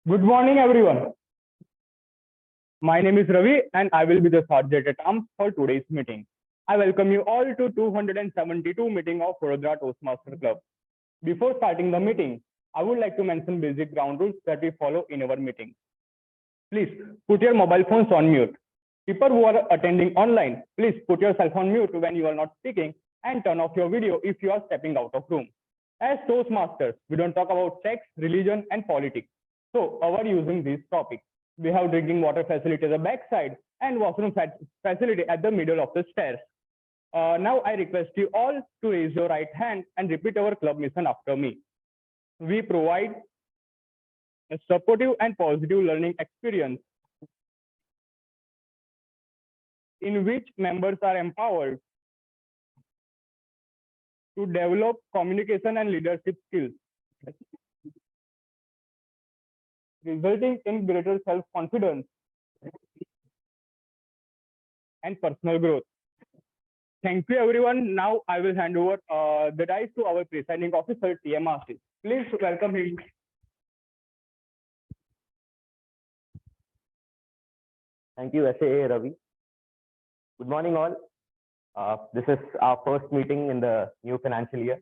Good morning, everyone. My name is Ravi, and I will be the sergeant at arms for today's meeting. I welcome you all to 272 meeting of Vadodara Toastmaster Club. Before starting the meeting, I would like to mention basic ground rules that we follow in our meeting. Please put your mobile phones on mute. People who are attending online, please put yourself on mute when you are not speaking and turn off your video if you are stepping out of room. As Toastmasters, we don't talk about sex, religion, and politics. So, our using these topics. We have drinking water facility at the backside and washroom facility at the middle of the stairs. Now, I request you all to raise your right hand and repeat our club mission after me. We provide a supportive and positive learning experience in which members are empowered to develop communication and leadership skills, resulting in greater self-confidence and personal growth. Thank you, everyone. Now I will hand over the dice to our presiding officer, TM Ashish. Please welcome him. Thank you, SAA Ravi. Good morning, all. This is our first meeting in the new financial year.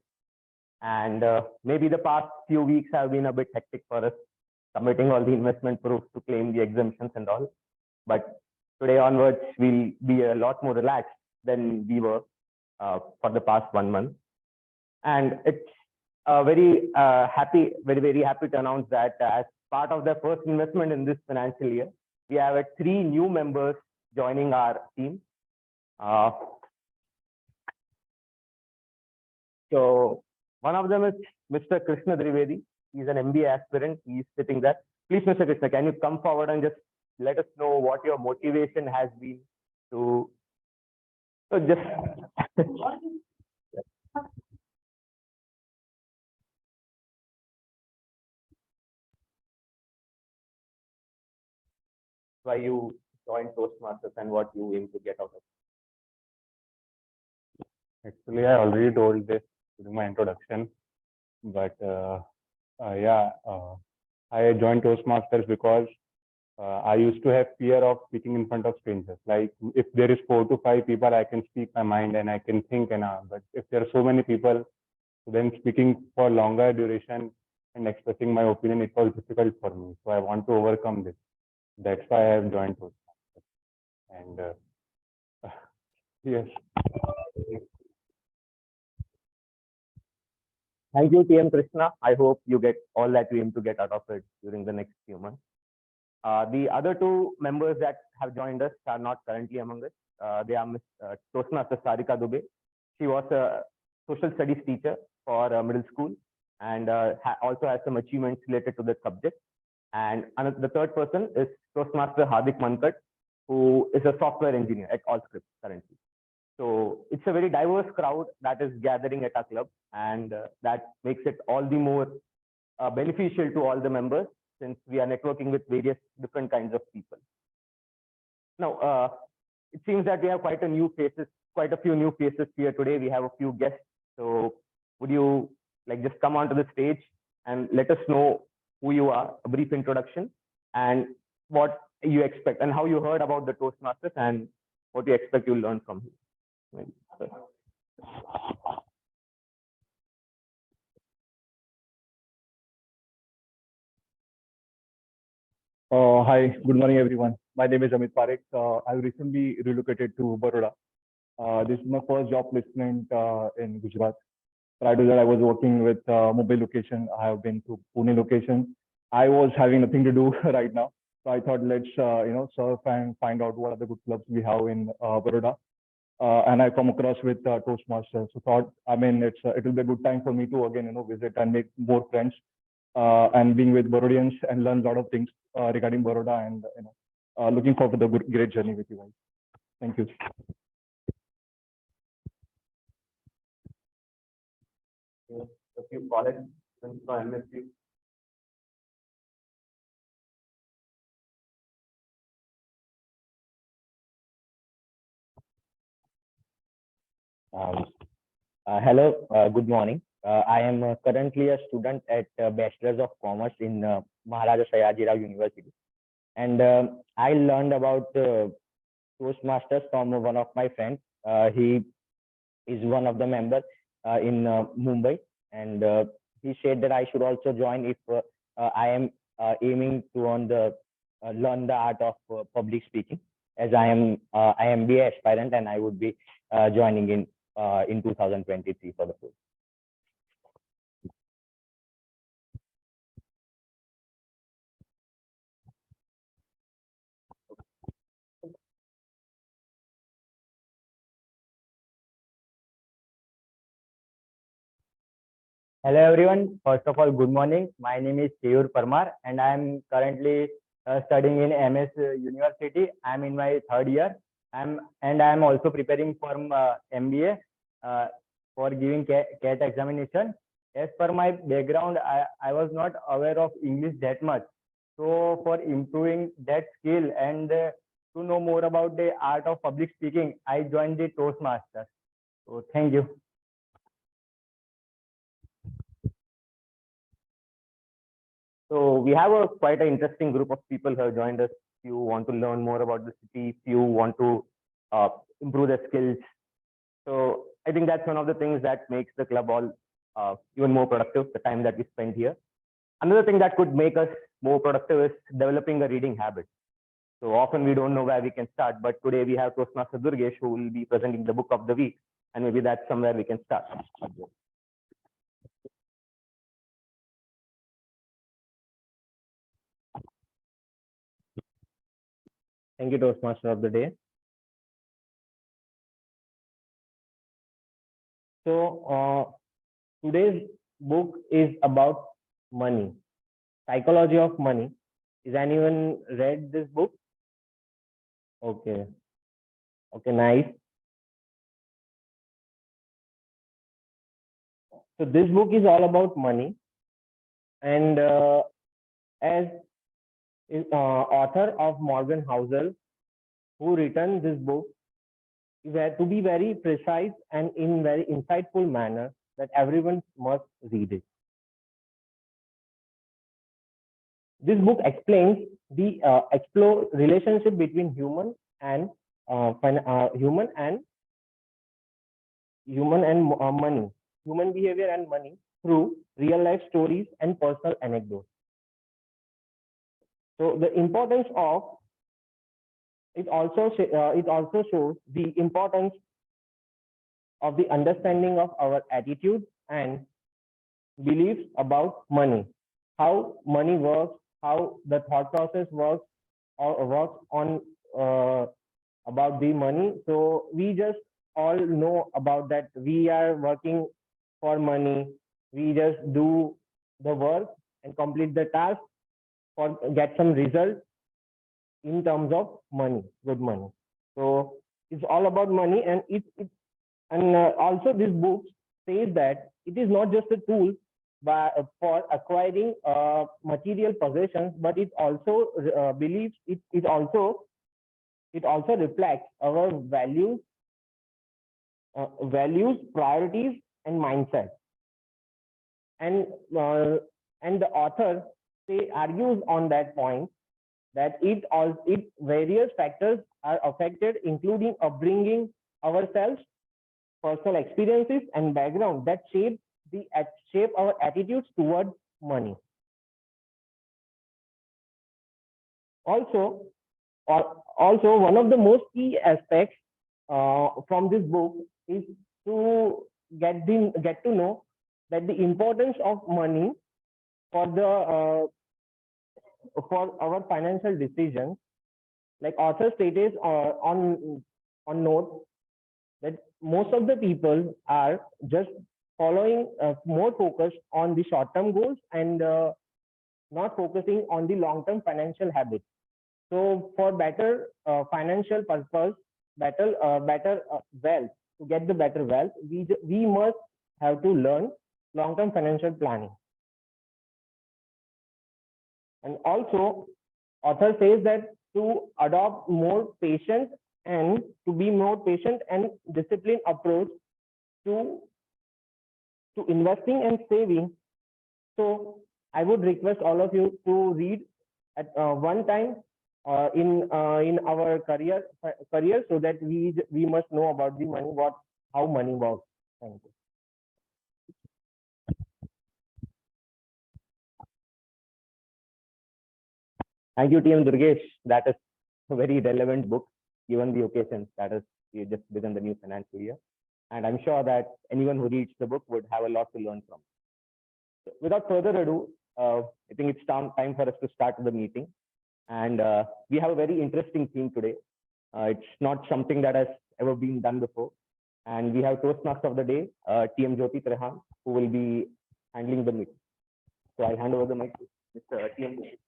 And maybe the past few weeks have been a bit hectic for us, submitting all the investment proofs to claim the exemptions and all. But today onwards, we'll be a lot more relaxed than we were for the past 1 month. And it's very happy to announce that as part of the first investment in this financial year, we have 3 new members joining our team. So one of them is Mr. Krishna Trivedi. He's an MBA aspirant. He's sitting there. Please, Mr. Krishna, can you come forward and just let us know what your motivation has been to just why you joined Toastmasters and what you aim to get out of it? Actually, I already told this during my introduction, but I joined Toastmasters because I used to have fear of speaking in front of strangers. Like if there is 4 to 5 people, I can speak my mind and I can think, but if there are so many people, then speaking for longer duration and expressing my opinion, it was difficult for me. So I want to overcome this. That's why I have joined Toastmasters. And yes. Thank you, TM Krishna. I hope you get all that you aim to get out of it during the next few months. The other 2 members that have joined us are not currently among us. They are Toastmaster Sarika Dubey. She was a social studies teacher for middle school and also has some achievements related to the subject. And the third person is Toastmaster Hardik Mankat, who is a software engineer at Allscripts currently. So it's a very diverse crowd that is gathering at our club, and that makes it all the more beneficial to all the members since we are networking with various different kinds of people. Now, it seems that we have quite a few new faces here today. We have a few guests. So would you like just come onto the stage and let us know who you are, a brief introduction, and what you expect and how you heard about the Toastmasters and what you expect you'll learn from here. Hi, good morning, everyone. My name is Amit Parekh. I recently relocated to Baroda. This is my first job placement in Gujarat. Prior to that, I was working with Mumbai location. I have been to Pune location. I was having nothing to do right now. So I thought let's surf and find out what are the good clubs we have in Baroda. And I come across with Toastmasters. So thought, it will be a good time for me to again, visit and make more friends. And being with Barodians and learn a lot of things regarding Baroda, and looking forward to the great journey with you guys. Thank you. A few college students from MSc. Hello, good morning. I am currently a student at Bachelor's of Commerce in Maharaja Sayajirao University, and I learned about Toastmasters from one of my friends. He is one of the members in Mumbai, and he said that I should also join if I am aiming to learn the art of public speaking, as I am IMBA aspirant and I would be joining in 2023 for the course. Hello everyone. First of all, good morning. My name is Keyur Parmar and I am currently studying in MS University. I am in my third year. I am also preparing for MBA for giving CAT examination. As per my background, I was not aware of English that much. So for improving that skill and to know more about the art of public speaking, I joined the Toastmasters. So thank you. So we have a quite an interesting group of people who have joined us. If you want to learn more about the city, if you want to improve their skills. So I think that's one of the things that makes the club all even more productive, the time that we spend here. Another thing that could make us more productive is developing a reading habit. So often we don't know where we can start, but today we have Toastmaster Durgesh who will be presenting the book of the week, and maybe that's somewhere we can start. Thank you, Toastmaster of the day. So today's book is about money, psychology of money. Is anyone read this book? Okay. Okay, nice. So this book is all about money, and as author of Morgan Housel, who written this book, to be very precise and in very insightful manner that everyone must read it. This book explains the explore relationship between human and money, human behavior and money through real life stories and personal anecdotes. So the importance of it also shows the importance of the understanding of our attitude and beliefs about money, how money works, how the thought process works or works on about the money. So we just all know about that. We are working for money. We just do the work and complete the task for get some result in terms of money, good money. So it's all about money, and also this book says that it is not just a tool for acquiring material possessions, but it also believes it also reflects our values, priorities, and mindset. And the author argues on that point that it various factors are affected, including upbringing ourselves, personal experiences, and background that shape our attitudes towards money. Also, one of the most key aspects from this book is to get to know that the importance of money for our financial decisions. Like author stated on note that most of the people are just following more focused on the short-term goals and not focusing on the long-term financial habits. So for better financial purpose, better wealth, to get the better wealth, we must have to learn long-term financial planning. And also, author says that to adopt more patient and to be more patient and disciplined approach to to investing and saving. So I would request all of you to read at one time in our career, so that we must know about the money, how money works. Thank you. Thank you, TM Durgesh. That is a very relevant book given the occasion that is we just begun the new financial year. And I'm sure that anyone who reads the book would have a lot to learn from. So without further ado, I think it's time for us to start the meeting. And we have a very interesting theme today. It's not something that has ever been done before. And we have Toastmaster of the Day, TM Jyoti Trehan, who will be handling the meeting. So I'll hand over the mic to Mr. TM Jyoti.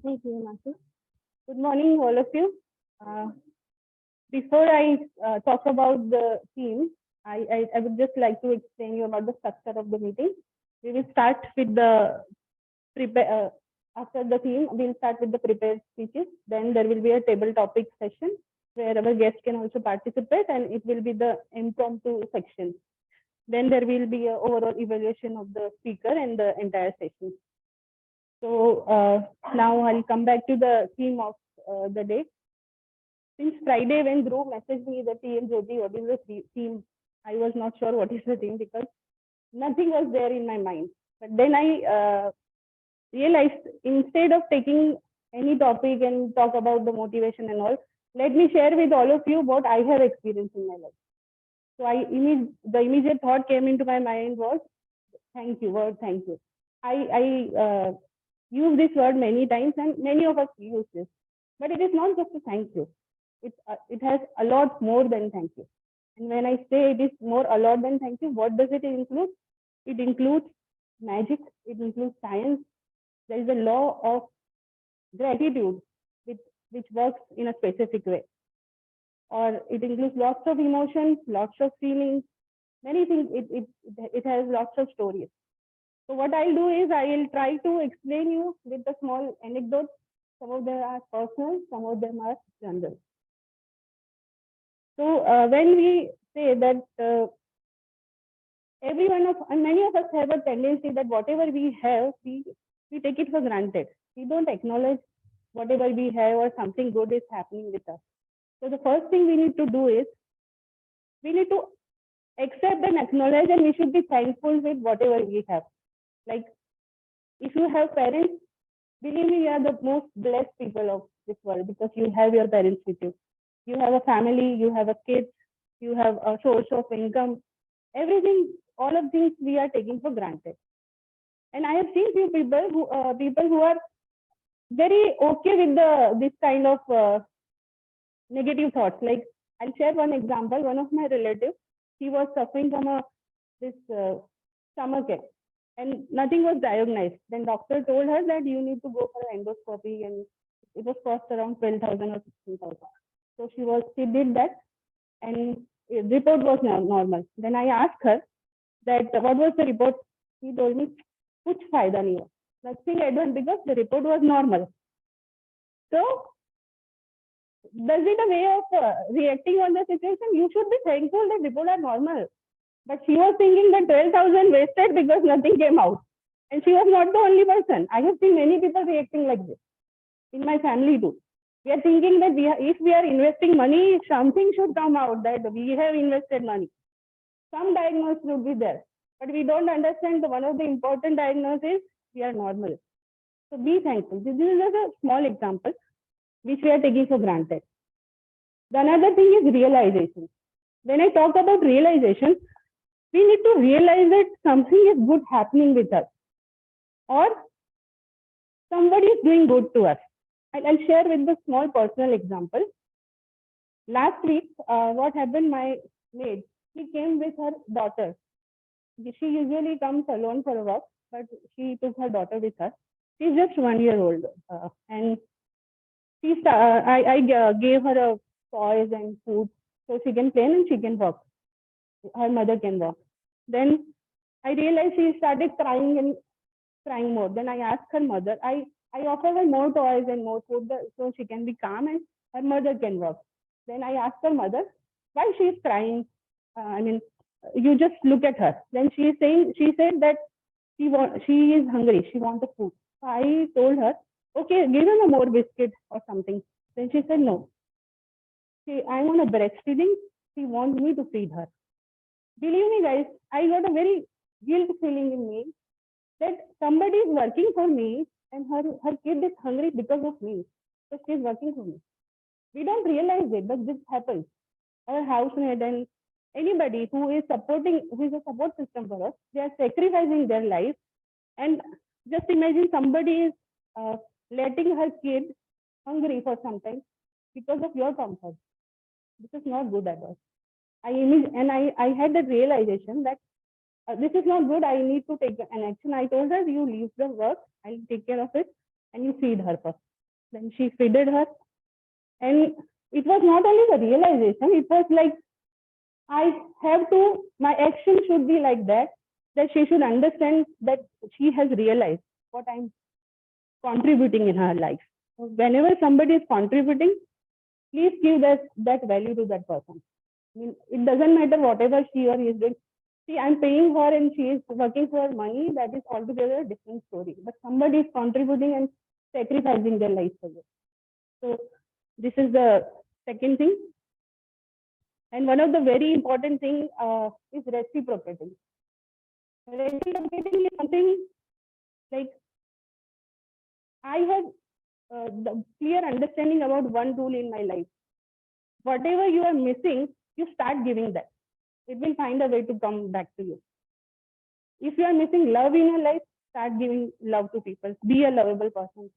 Thank you, Master. Good morning, all of you. Before I talk about the theme, I would just like to explain you about the structure of the meeting. We will start with the after the theme, we'll start with the prepared speeches. Then there will be a table topic session where our guests can also participate, and it will be the impromptu section. Then there will be an overall evaluation of the speaker and the entire session. So now I'll come back to the theme of the day. Since Friday, when Dhruv messaged me that TM Jyoti, what is the theme? I was not sure what is the theme because nothing was there in my mind. But then I realized instead of taking any topic and talk about the motivation and all, let me share with all of you what I have experienced in my life. So the immediate thought came into my mind was, thank you, word thank you. I use this word many times and many of us use this, but it is not just a thank you. It has a lot more than thank you. And when I say it is more a lot than thank you, what does it include? It includes magic, it includes science. There is a law of gratitude which works in a specific way. Or it includes lots of emotions, lots of feelings, many things. It has lots of stories. So what I'll do is I'll try to explain you with a small anecdote. Some of them are personal, some of them are general. So when we say that many of us have a tendency that whatever we have, we take it for granted. We don't acknowledge whatever we have or something good is happening with us. So the first thing we need to do is we need to accept and acknowledge, and we should be thankful with whatever we have. Like if you have parents, believe me, you are the most blessed people of this world because you have your parents with you. You have a family, you have a kid, you have a source of income. Everything, all of these we are taking for granted. And I have seen few people who are very okay with this kind of negative thoughts. Like I'll share one example. One of my relatives, he was suffering from this stomachache, and nothing was diagnosed. Then doctor told her that you need to go for an endoscopy, and it was cost around 12,000 or 16,000. So she did that, and the report was normal. Then I asked her that what was the report. He told me, "Kuch fayda nahi hai, nothing advanced because the report was normal." So does it a way of reacting on the situation? You should be thankful that reports are normal. But she was thinking that 12,000 wasted because nothing came out. And she was not the only person. I have seen many people reacting like this in my family too. We are thinking that if we are investing money, something should come out that we have invested money. Some diagnosis should be there. But we don't understand that one of the important diagnoses, we are normal. So be thankful. This is just a small example which we are taking for granted. The another thing is realization. When I talk about realization, we need to realize that something is good happening with us, or somebody is doing good to us. I'll share with the small personal example. Last week, what happened, my maid, she came with her daughter. She usually comes alone for a walk, but she took her daughter with her. She's just 1 year old, and I gave her a toys and food so she can play and she can walk. Her mother can walk. Then I realized she started crying and crying more. Then I asked her mother, I offer her more toys and more food so she can be calm and her mother can walk. Then I asked her mother why she is crying? I mean, you just look at her. Then she said that she is hungry. She wants food. So I told her, okay, give her a more biscuit or something. Then she said, no. I'm on a breastfeeding. She wants me to feed her. Believe me, guys, I got a very guilt feeling in me that somebody is working for me and her kid is hungry because of me. So she's working for me. We don't realize it, but this happens. Our housemaid and anybody who is a support system for us, they are sacrificing their life. And just imagine somebody is letting her kid hungry for something because of your comfort. This is not good at all. I had that realization that this is not good. I need to take an action. I told her, you leave the work, I'll take care of it, and you feed her first. Then she feeded her, and it was not only the realization, it was like my action should be like that she should understand that she has realized what I'm contributing in her life. So whenever somebody is contributing, please give that value to that person. I mean, it doesn't matter whatever she or he is doing. See, I'm paying her and she is working for money. That is altogether a different story. But somebody is contributing and sacrificing their life for you. So this is the second thing. And one of the very important thing is reciprocating. Reciprocating is something like I have the clear understanding about one rule in my life. Whatever you are missing, you start giving that. It will find a way to come back to you. If you are missing love in your life, start giving love to people. Be a lovable person.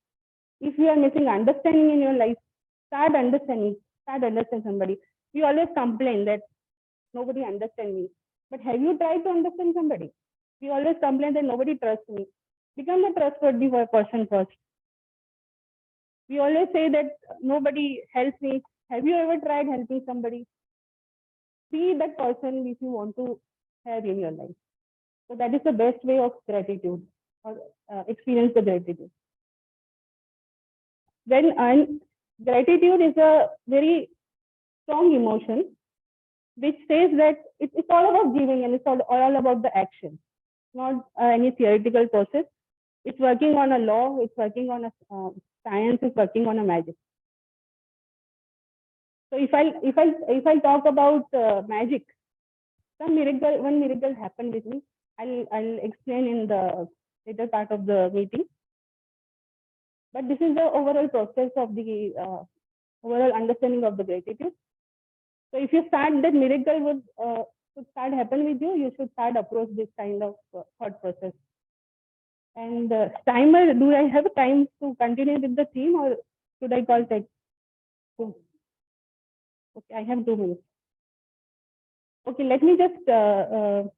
If you are missing understanding in your life, start understanding somebody. We always complain that nobody understands me. But have you tried to understand somebody? We always complain that nobody trusts me. Become a trustworthy person first. We always say that nobody helps me. Have you ever tried helping somebody? Be that person which you want to have in your life. So that is the best way of gratitude or experience the gratitude. Gratitude is a very strong emotion which says that it's all about giving and it's all about the action, not any theoretical process. It's working on a law, it's working on a science, it's working on a magic. So if I talk about magic, one miracle happened with me. I'll explain in the later part of the meeting. But this is the overall process of the overall understanding of the gratitude. So if you start that miracle would start happen with you, you should start approach this kind of thought process. And timer, do I have time to continue with the theme or should I call tech? Okay, I have 2 minutes. Okay, let me just go.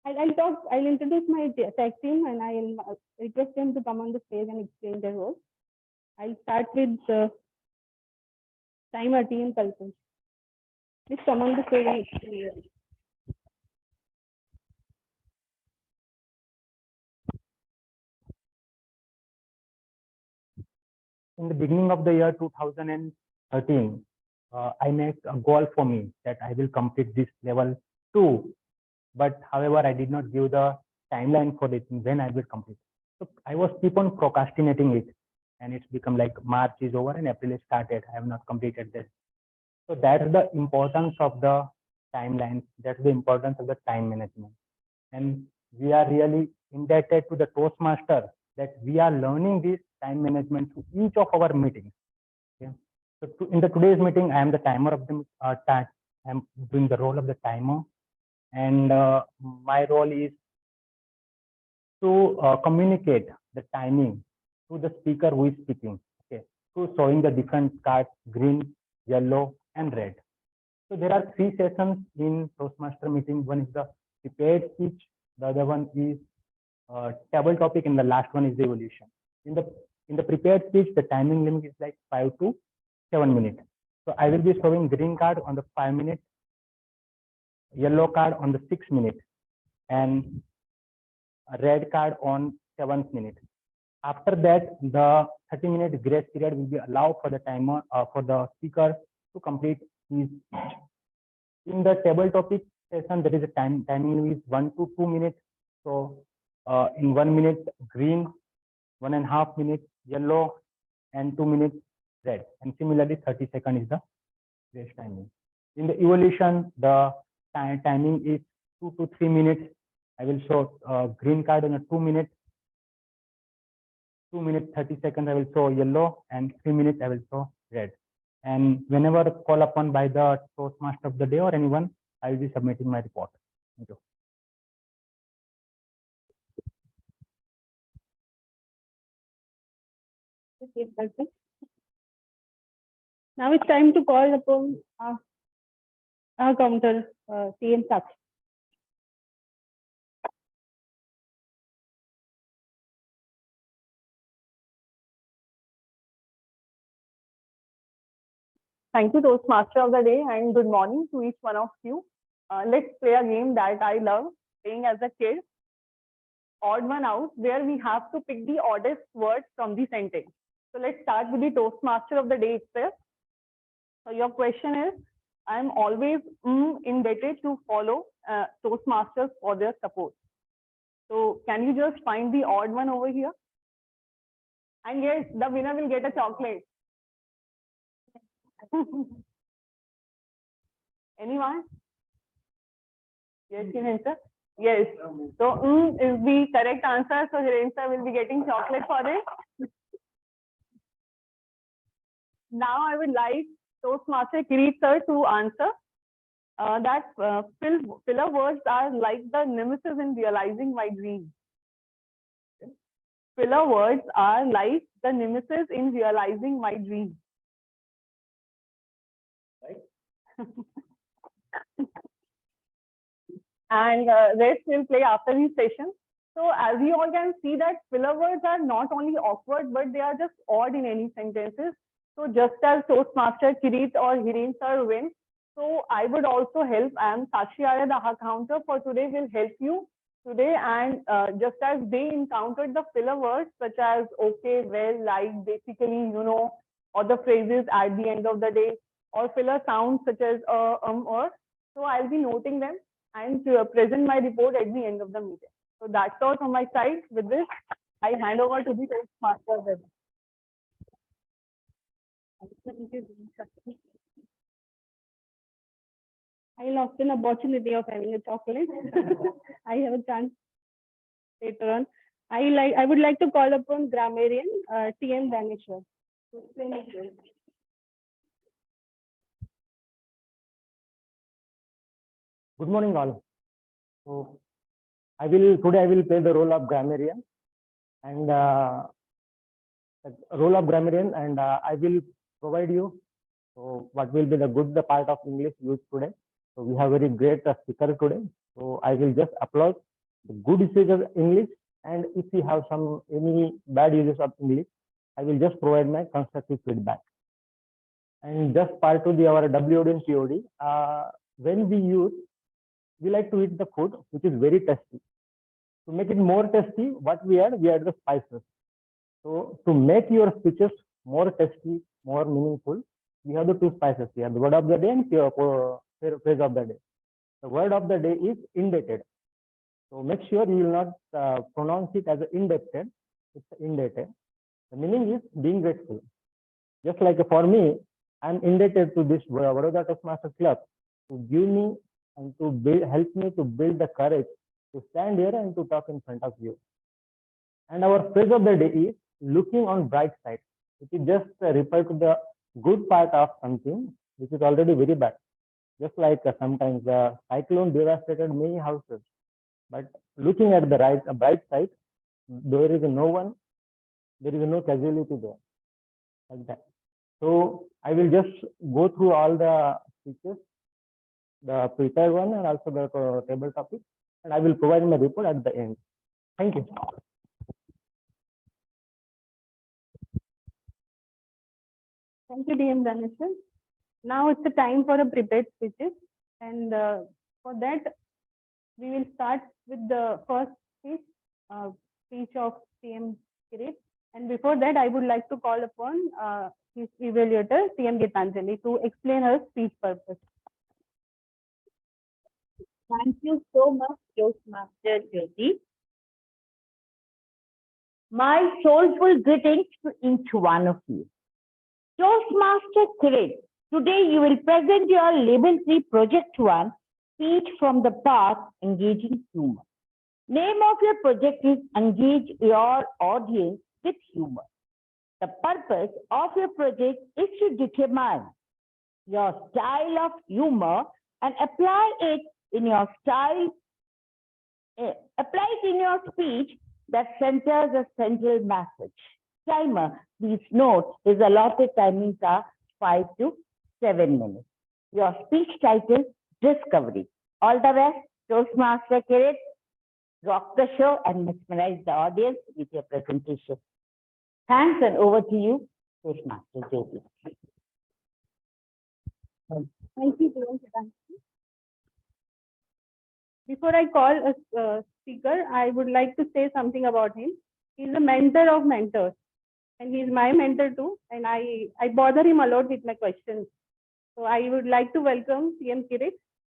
I'll introduce my tech team and I'll request them to come on the stage and explain their role. I'll start with timer team Kalpesh. Please come on the stage and explain. In the beginning of the year 2013, I made a goal for me that I will complete this level 2. But however, I did not give the timeline for it when I will complete. So I was keep on procrastinating it, and it's become like March is over and April is started. I have not completed this. So that's the importance of the timelines. That's the importance of the time management. And we are really indebted to the Toastmaster that we are learning this time management through each of our meetings. Okay? So in the today's meeting, I am the timer of the I am doing the role of the timer, and my role is to communicate the timing to the speaker who is speaking. Okay, so showing the different cards: green, yellow, and red. So there are 3 sessions in Toastmaster meeting. One is the prepared speech, the other one is table topic, and the last one is the evolution. In the prepared speech, the timing limit is like 5 to 7 minutes. So I will be showing green card on the 5 minutes, yellow card on the 6 minutes, and a red card on 7th minute. After that, the 30-minute grace period will be allowed for the timer for the speaker to complete his speech. In the table topic session, there is a timing is 1 to 2 minutes. So in 1 minute, green, 1.5 minutes, yellow, and 2 minutes, red. And similarly, 30 seconds is the race timing. In the evolution, the timing is 2 to 3 minutes. I will show green card in a 2 minutes. 2 minutes 30 seconds I will show yellow, and 3 minutes I will show red. And whenever called upon by the Toastmaster of the day or anyone, I will be submitting my report. Thank you. Okay, perfect. Now it's time to call upon our counter, TM Sakshi. Thank you, Toastmaster of the day, and good morning to each one of you. Let's play a game that I love playing as a kid. Odd one out, where we have to pick the oddest word from the sentence. So let's start with the Toastmaster of the day itself. So your question is, I'm always indebted to follow Toastmasters for their support. So can you just find the odd one over here? And yes, the winner will get a chocolate. Anyone? Yes, Hiren. Yes. So is the correct answer. So Hiren sir will be getting chocolate for it. Now I would like Toastmaster Kirit sir to answer that filler words are like the nemesis in realizing my dream. Filler words are like the nemesis in realizing my dream. Right? And rest will play after this session. So as you all can see that filler words are not only awkward, but they are just odd in any sentences. So just as Toastmaster Kirit or Hiren sir win, so I would also help. I am Sakshi Arya, the counter for today, will help you today. And just as they encountered the filler words such as okay, well, like, basically, or the phrases at the end of the day, or filler sounds such as or. So I'll be noting them and to present my report at the end of the meeting. So that's all from my side. With this, I hand over to the Toastmaster. I lost an opportunity of having a chocolate. I have a chance later on. I would like to call upon grammarian TM Daneshwar. Good morning, all. So today I will play the role of grammarian, and I will provide you what will be the part of English used today. So we have very great speaker today. So I will just applaud the good usage of English, and if you have any bad uses of English, I will just provide my constructive feedback. And just part to our WOD and POD, when we like to eat the food which is very tasty. To make it more tasty, what we add the spices. So to make your speeches more tasty, more meaningful, we have the two spices. We have the word of the day and phrase of the day. The word of the day is indebted. So make sure you will not pronounce it as indebted. It's indebted. The meaning is being grateful. Just like for me, I'm indebted to this Vadodara Toastmaster Club to give me and to help me to build the courage to stand here and to talk in front of you. And our phrase of the day is looking on bright side. It is just refer to the good part of something which is already very bad. Just like sometimes the cyclone devastated many houses, but looking at the bright side, there is no casualty there, like that. So I will just go through all the speeches, the prepared one and also the table topic, and I will provide my report at the end. Thank you. Thank you, DM Daneshwar. Now it's the time for a prepared speeches, and for that we will start with the first speech of TM Kirit. And before that, I would like to call upon his evaluator, TM Gitanjali, to explain her speech purpose. Thank you so much, Toastmaster Jyoti. My soulful greetings to each one of you. Toastmaster Kirit, today you will present your Level 3 Project 1 speech from the path Engaging Humor. Name of your project is Engage Your Audience with Humor. The purpose of your project is to determine your style of humor and apply it in your speech that centers a central message. Timer, please note, his allotted timings are 5 to 7 minutes. Your speech title, Discovery. All the best, Toastmaster Kirit. Rock the show and mesmerize the audience with your presentation. Thanks, and over to you, Toastmaster Jyoti. Thank you, Priyanka. Before I call a speaker, I would like to say something about him. He's a mentor of mentors, and he's my mentor too. And I bother him a lot with my questions. So I would like to welcome CM Kirit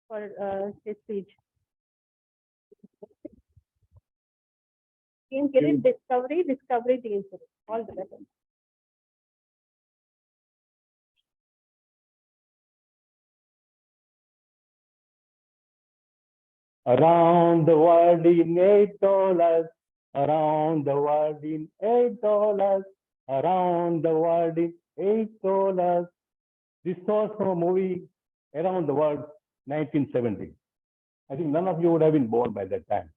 for his speech. CM Kirit, Discovery Team Kirit. All the best. Around the world in $8, around the world in $8, around the world in $8. This was from a movie Around the World, 1970. I think none of you would have been born by that time.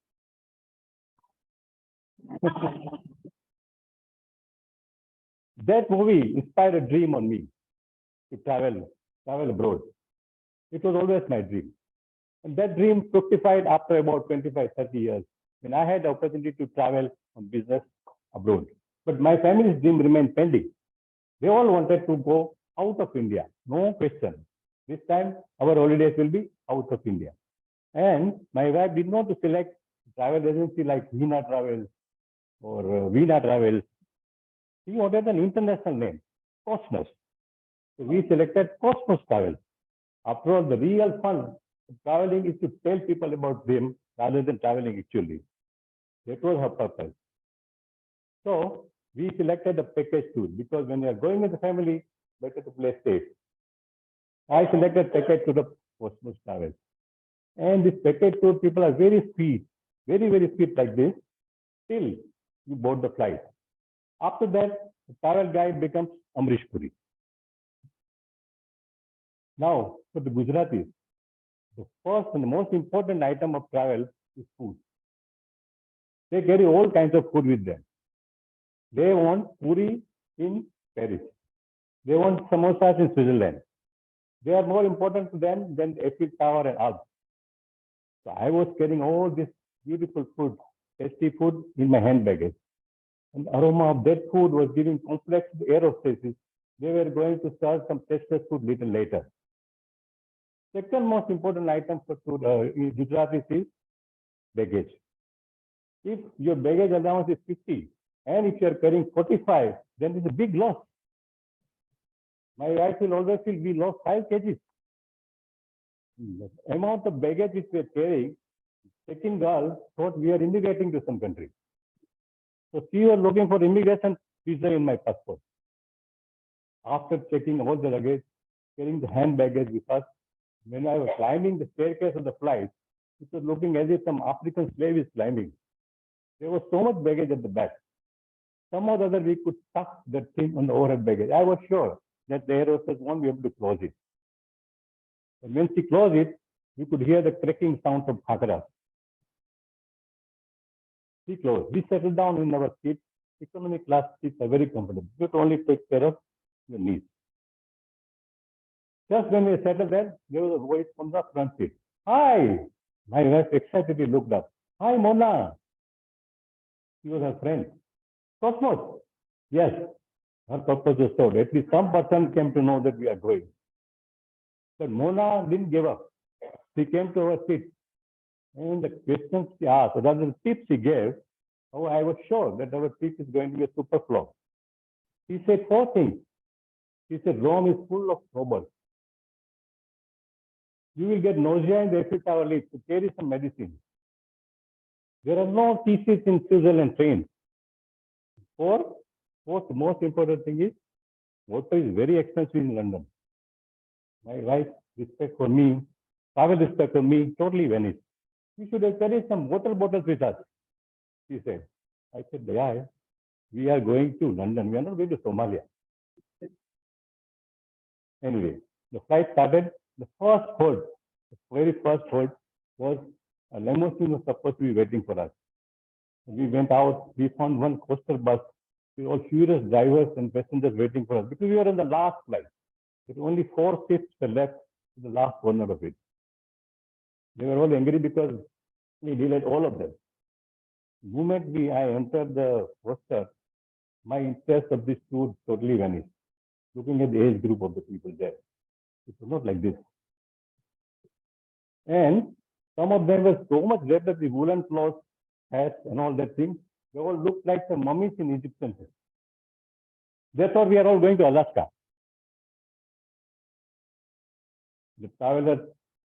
That movie inspired a dream on me to travel abroad. It was always my dream. And that dream fructified after about 25, 30 years when I had the opportunity to travel on business abroad. But my family's dream remained pending. They all wanted to go out of India, no question. This time, our holidays will be out of India. And my wife did not select travel agency like Veena Travels or Veena Travels. She wanted an international name, Cosmos. So we selected Cosmos Travel. After all, the real fun traveling is to tell people about them rather than traveling actually. That was her purpose. So we selected a package tour because when you are going with the family, better to play safe. I selected package to the Cosmos Travel. And this package tour people are very sweet, very, very sweet like this, till you board the flight. After that, the travel guide becomes Amrish Puri. Now, for the Gujaratis, the first and the most important item of travel is food. They carry all kinds of food with them. They want puri in Paris. They want samosas in Switzerland. They are more important to them than the Eiffel Tower and Alps. So I was carrying all this beautiful food, tasty food in my hand baggage. And the aroma of that food was giving complex to air hostesses. They were going to serve some tasteless food little later. Second most important item for Gujaratis is baggage. If your baggage allowance is 50 and if you are carrying 45, then it's a big loss. My wife will always feel we lost 5 kgs. The amount of baggage which we are carrying, checking girl thought we are immigrating to some country. So she was looking for immigration visa in my passport. After checking all the luggage, carrying the hand baggage with us, when I was climbing the staircase of the flight, it was looking as if some African slave is climbing. There was so much baggage at the back. Somehow or other we could tuck that thing on the overhead baggage. I was sure that the air hostess won't be able to close it. And when she closed it, we could hear the cracking sound of khakra. She closed. We settled down in our seat. Economy class seats are very comfortable. You only take care of your knees. Just when we settled there was a voice from the front seat. Hi! My wife excitedly looked up. Hi, Mona. She was her friend. Cosmos. Yes. Her purpose was told. At least some person came to know that we are going. But Mona didn't give up. She came to our seat. And the questions she asked, rather the tips she gave, oh, I was sure that our trip is going to be a super flop. She said 4 things. She said Rome is full of robbers. You will get nausea in the Eiffel Tower lift to carry some medicine. There are no TCs in Switzerland trains. Fourth most important thing is water is very expensive in London. My wife's respect for me, travel respect for me, totally vanished. We should have carried some water bottles with us, she said. I said, yeah, we are going to London. We are not going to Somalia. Anyway, the flight started. The very first hold was a limousine was supposed to be waiting for us. We went out. We found one coastal bus with all furious drivers and passengers waiting for us because we were on the last flight. With only 4 seats were left to the last corner of it. They were all angry because we delayed all of them. The moment I entered the roster, my interest of this tour totally vanished. Looking at the age group of the people there, it was not like this. And some of them were so much red that the woolen clothes, hats, and all that thing, they all looked like the mummies in Egyptian. They thought we are all going to Alaska. The traveler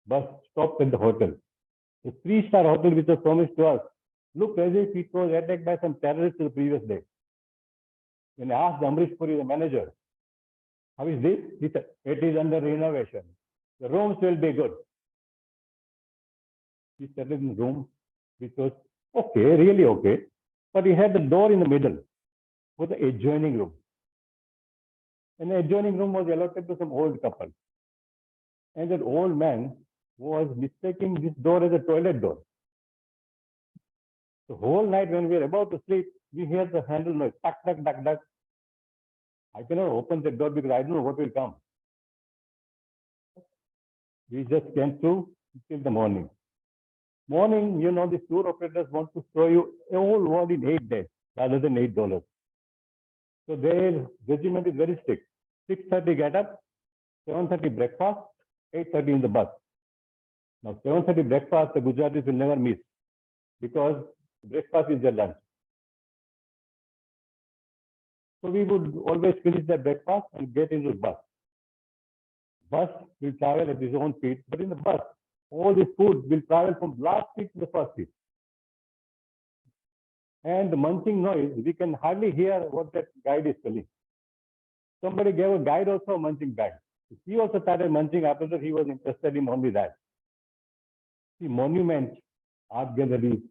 bus stopped at the hotel. The 3-star hotel which was promised to us looked as if it was attacked by some terrorists the previous day. When I asked Amrish Puri, the manager, how is this? He said, it is under renovation. The rooms will be good. He settled in the room, which was okay, really okay. But he had the door in the middle for the adjoining room. And the adjoining room was allotted to some old couple. And that old man was mistaking this door as a toilet door. The whole night when we were about to sleep, we hear the handle noise, tuck, tuck, tuck, tuck. I cannot open the door because I don't know what will come. We just came through till the morning. Morning, the tour operators want to show you a whole world in 8 days rather than $8. So their regiment is very strict. 6:30 get up, 7:30 breakfast, 8:30 in the bus. Now 7:30 breakfast, the Gujaratis will never miss because breakfast is their lunch. So we would always finish the breakfast and get into the bus. Bus will travel at its own speed, but in the bus, all the food will travel from last seat to the first seat. And the munching noise, we can hardly hear what that guide is telling. Somebody gave a guide also a munching bag. He also started munching after that. He was interested in only that. The monuments, art galleries,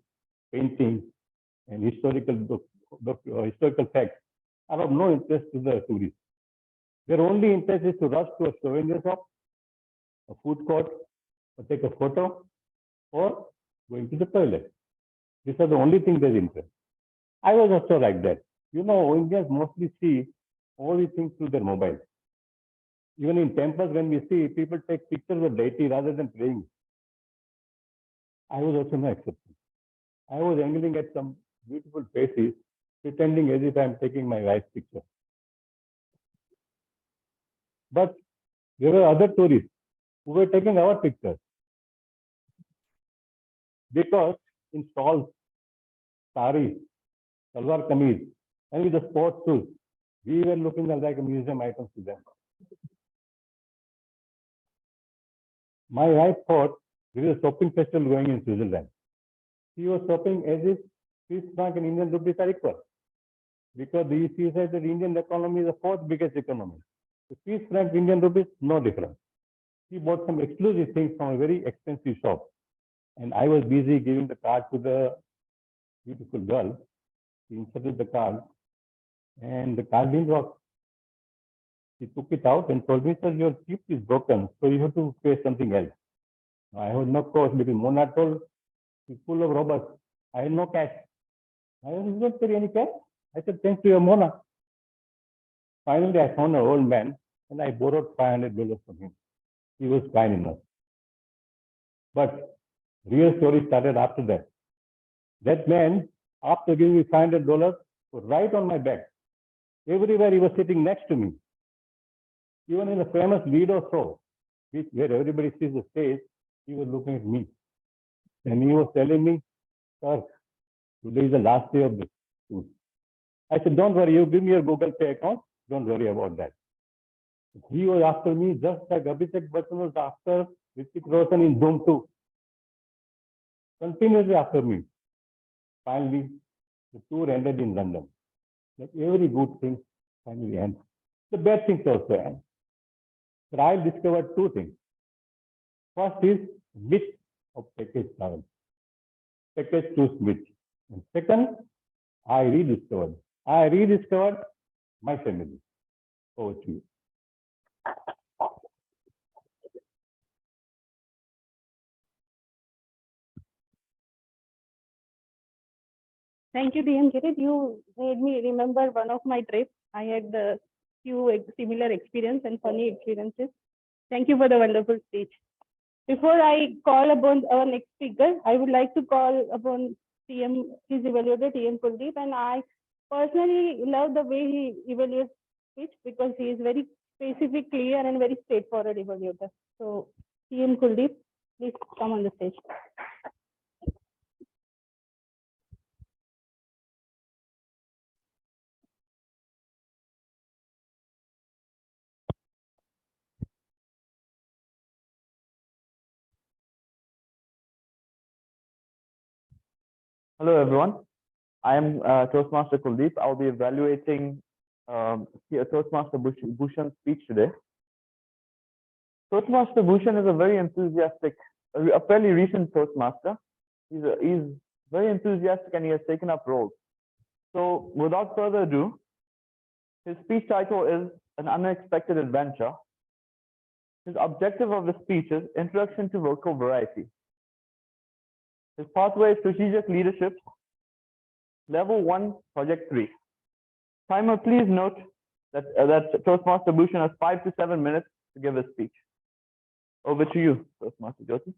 paintings, and historical facts are of no interest to the tourists. Their only interest is to rush to a souvenir shop, a food court, or take a photo, or going to the toilet. These are the only things they're interested. I was also like that. Indians mostly see all these things through their mobiles. Even in temples, when we see people take pictures of deity rather than praying. I was also no exception. I was angling at some beautiful faces, pretending as if I'm taking my wife's picture. But there were other tourists who were taking our pictures. Because in stalls, saris, salwar kameez, and with the sports shoes, we were looking like a museum items to them. My wife thought there is a shopping festival going in Switzerland. She was shopping as if Swiss franc and Indian rupees are equal. Because she said that the Indian economy is the 4th biggest economy. The Swiss franc, Indian rupees, no difference. She bought some exclusive things from a very expensive shop. And I was busy giving the card to the beautiful girl. She inserted the card and the card didn't work. She took it out and told me, sir, your chip is broken, so you have to pay something else. I had no course because Mona told she's full of robbers. I had no cash. I did not carry any cash. I said, thanks to your Mona. Finally, I found an old man and I borrowed $500 from him. He was kind enough. But real story started after that. That man, after giving me $500, was right on my back. Everywhere he was sitting next to me. Even in the famous Lido show, where everybody sees the stage, he was looking at me. And he was telling me, sir, today is the last day of this tour. I said, don't worry, you give me your Google Pay account. Don't worry about that. He was after me just like Abhishek Bachchan was after Hrithik Roshan in Zoom too. Continuously after me. Finally, the tour ended in London. Like every good thing finally ends. The bad things also end. But I discovered two things. First is myth of package travel. Package choose myth. And second, I rediscovered my family. Over to you. Thank you, DM Kirit. You made me remember one of my trips. I had a few similar experience and funny experiences. Thank you for the wonderful speech. Before I call upon our next speaker, I would like to call upon TM, his evaluator, TM Kuldeep, and I personally love the way he evaluates speech because he is very specific, clear, and very straightforward evaluator. So, TM Kuldeep, please come on the stage. Hello, everyone. I am Toastmaster Kuldeep. I'll be evaluating Toastmaster Bhushan's speech today. Toastmaster Bhushan is a very enthusiastic, a fairly recent Toastmaster. He's very enthusiastic and he has taken up roles. So without further ado, his speech title is An Unexpected Adventure. His objective of the speech is Introduction to Vocal Variety. His pathway is Strategic Leadership, Level 1, Project 3. Timer, please note that Toastmaster Bhushan has 5 to 7 minutes to give his speech. Over to you, Toastmaster Jyoti.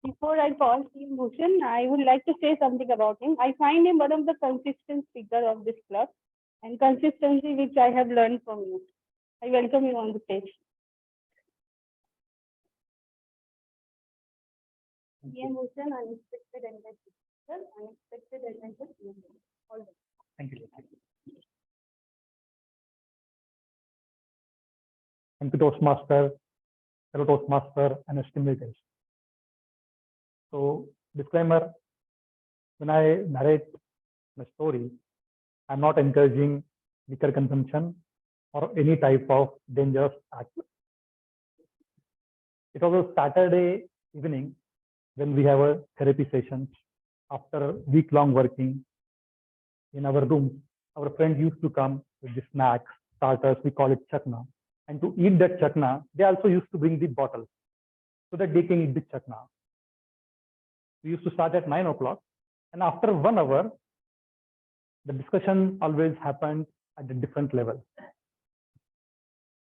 Before I call TM Bhushan, I would like to say something about him. I find him one of the consistent speakers of this club and consistency which I have learned from you. I welcome you on the stage. TM Bhushan, unexpected adventure, unexpected adventure. All right. Thank you. Thank you, Toastmaster, fellow Toastmaster, and esteemed guests. So, disclaimer, when I narrate the story, I'm not encouraging liquor consumption or any type of dangerous act. It was a Saturday evening when we have a therapy session. After week-long working in our room, our friend used to come with the snacks, starters, we call it chutney. And to eat that chutney, they also used to bring the bottle so that they can eat the chutney. We used to start at 9 o'clock, and after 1 hour, the discussion always happened at a different level.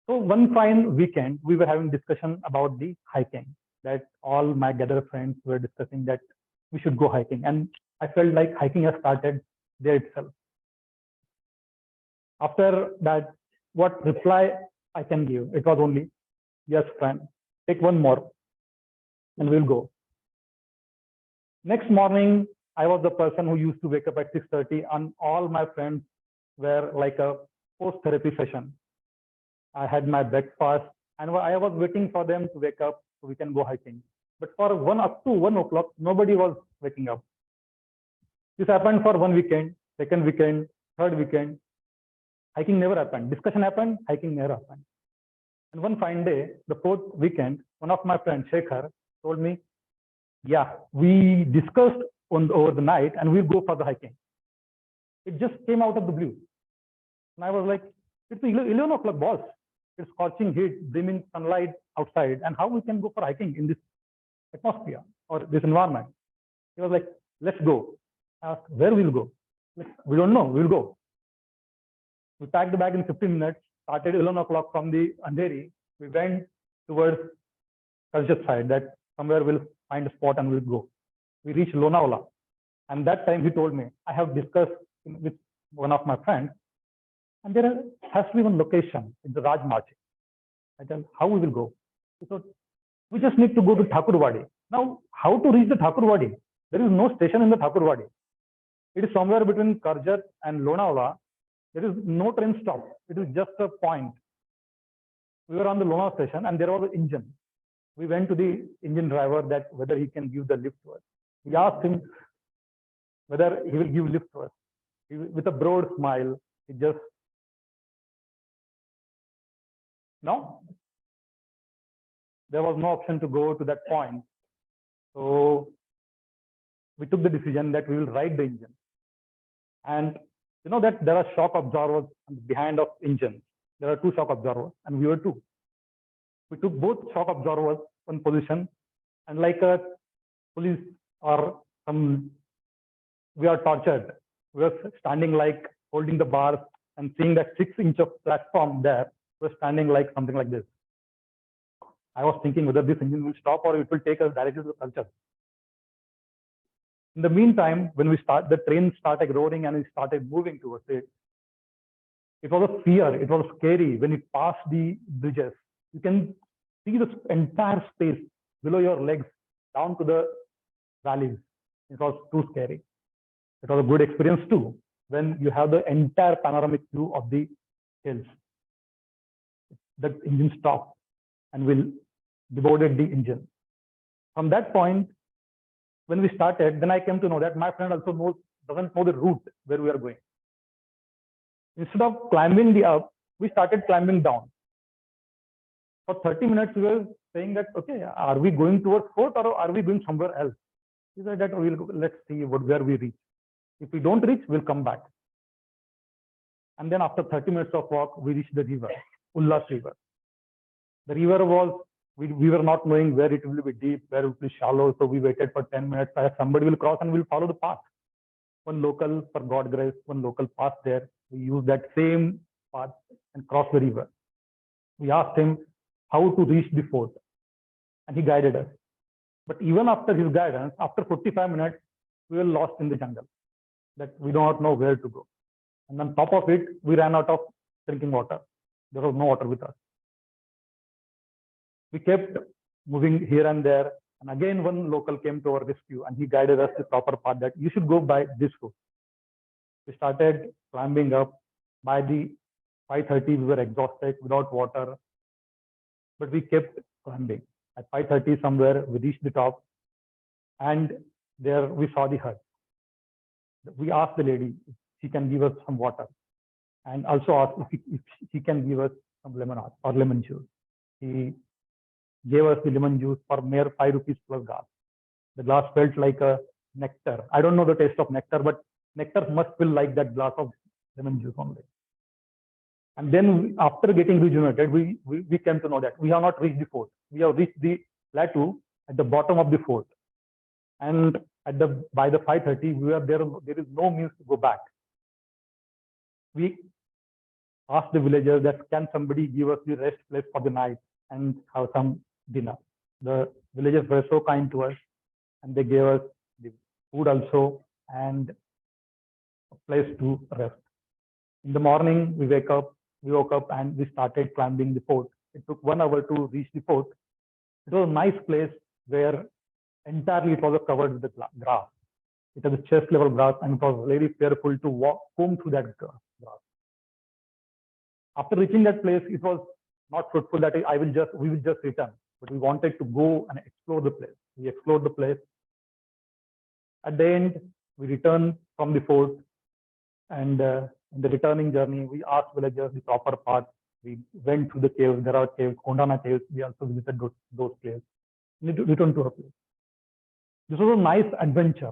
So one fine weekend, we were having discussion about the hiking, that all my gathered friends were discussing that we should go hiking. And I felt like hiking has started there itself. After that, what reply I can give? It was only, yes, friend, take one more and we'll go. Next morning, I was the person who used to wake up at 6:30 and all my friends were like a post-therapy session. I had my breakfast and I was waiting for them to wake up so we can go hiking. But for up to 1 o'clock, nobody was waking up. This happened for one weekend, second weekend, third weekend. Hiking never happened. Discussion happened, hiking never happened. And one fine day, the fourth weekend, one of my friends, Shekhar, told me, yeah, we discussed over the night and we'll go for the hiking. It just came out of the blue. And I was like, it's 11 o'clock, boss. It's scorching heat, brimming sunlight outside. And how we can go for hiking in this atmosphere or this environment? He was like, let's go. I asked, where we'll go? Like, we don't know, we'll go. We packed the bag in 15 minutes, started 11 o'clock from the Andheri. We went towards Karjat side, that somewhere we'll find a spot and we'll go. We reached Lonavala. And that time he told me, I have discussed with one of my friends, and there has to be one location in the Rajmarch. I tell how we will go. He said, we just need to go to Thakurwadi. Now, how to reach the Thakurwadi? There is no station in the Thakurwadi. It is somewhere between Karjat and Lonavala. There is no train stop. It is just a point. We were on the Lona station and there was an engine. We went to the engine driver that whether he can give the lift to us. We asked him whether he will give lift to us. With a broad smile, he just, no. There was no option to go to that point. So we took the decision that we will ride the engine. And you know that there are shock absorbers behind of engine. There are 2 shock absorbers and we were 2. We took both shock absorbers in position and like a police or some, we are tortured. We were standing like holding the bars and seeing that 6-inch of platform there. We were standing like something like this. I was thinking whether this engine will stop or it will take us directly to the culture. In the meantime, when the train started roaring and we started moving towards it, it was a fear, it was scary. When it passed the bridges, you can see the entire space below your legs down to the valleys. It was too scary. It was a good experience too, when you have the entire panoramic view of the hills. The engine stopped and we deboarded the engine. From that point, when we started, then I came to know that my friend also doesn't know the route where we are going. Instead of climbing the up, we started climbing down. For 30 minutes, we were saying that, okay, are we going towards fort or are we going somewhere else? He said that let's see where we reach. If we don't reach, we'll come back. And then after 30 minutes of walk, we reached the river, Ullas River. The river was, we were not knowing where it will be deep, where it will be shallow. So we waited for 10 minutes. Somebody will cross and we'll follow the path. One local, for God's grace, one local path there. We used that same path and crossed the river. We asked him how to reach the fort and he guided us. But even after his guidance, after 45 minutes, we were lost in the jungle, that we do not know where to go. And on top of it, we ran out of drinking water. There was no water with us. We kept moving here and there. And again, one local came to our rescue and he guided us the proper path that you should go by this route. We started climbing up. By the 5:30, we were exhausted without water, but we kept climbing. At 5:30 somewhere, we reached the top and there we saw the hut. We asked the lady if she can give us some water and also asked if she can give us some lemonade or lemon juice. He gave us the lemon juice for mere 5 rupees plus glass. The glass felt like a nectar. I don't know the taste of nectar, but nectar must feel like that glass of lemon juice only. And then after getting rejuvenated, we came to know that we have not reached the fort. We have reached the plateau at the bottom of the fort. And by the 5:30, we were there. There is no means to go back. We asked the villagers that can somebody give us the rest place for the night and have some dinner. The villagers were so kind to us and they gave us the food also and a place to rest. In the morning, we woke up and we started climbing the fort. It took 1 hour to reach the fort. It was a nice place where entirely it was covered with the grass. It was a chest level grass and it was very fearful to comb through that grass. After reaching that place, it was not fruitful that we will just return, but we wanted to go and explore the place. We explored the place. At the end, we returned from the fort and in the returning journey, we asked villagers the proper path. We went to the caves. There are caves, Kondana caves. We also visited those caves. We returned to our place. This was a nice adventure,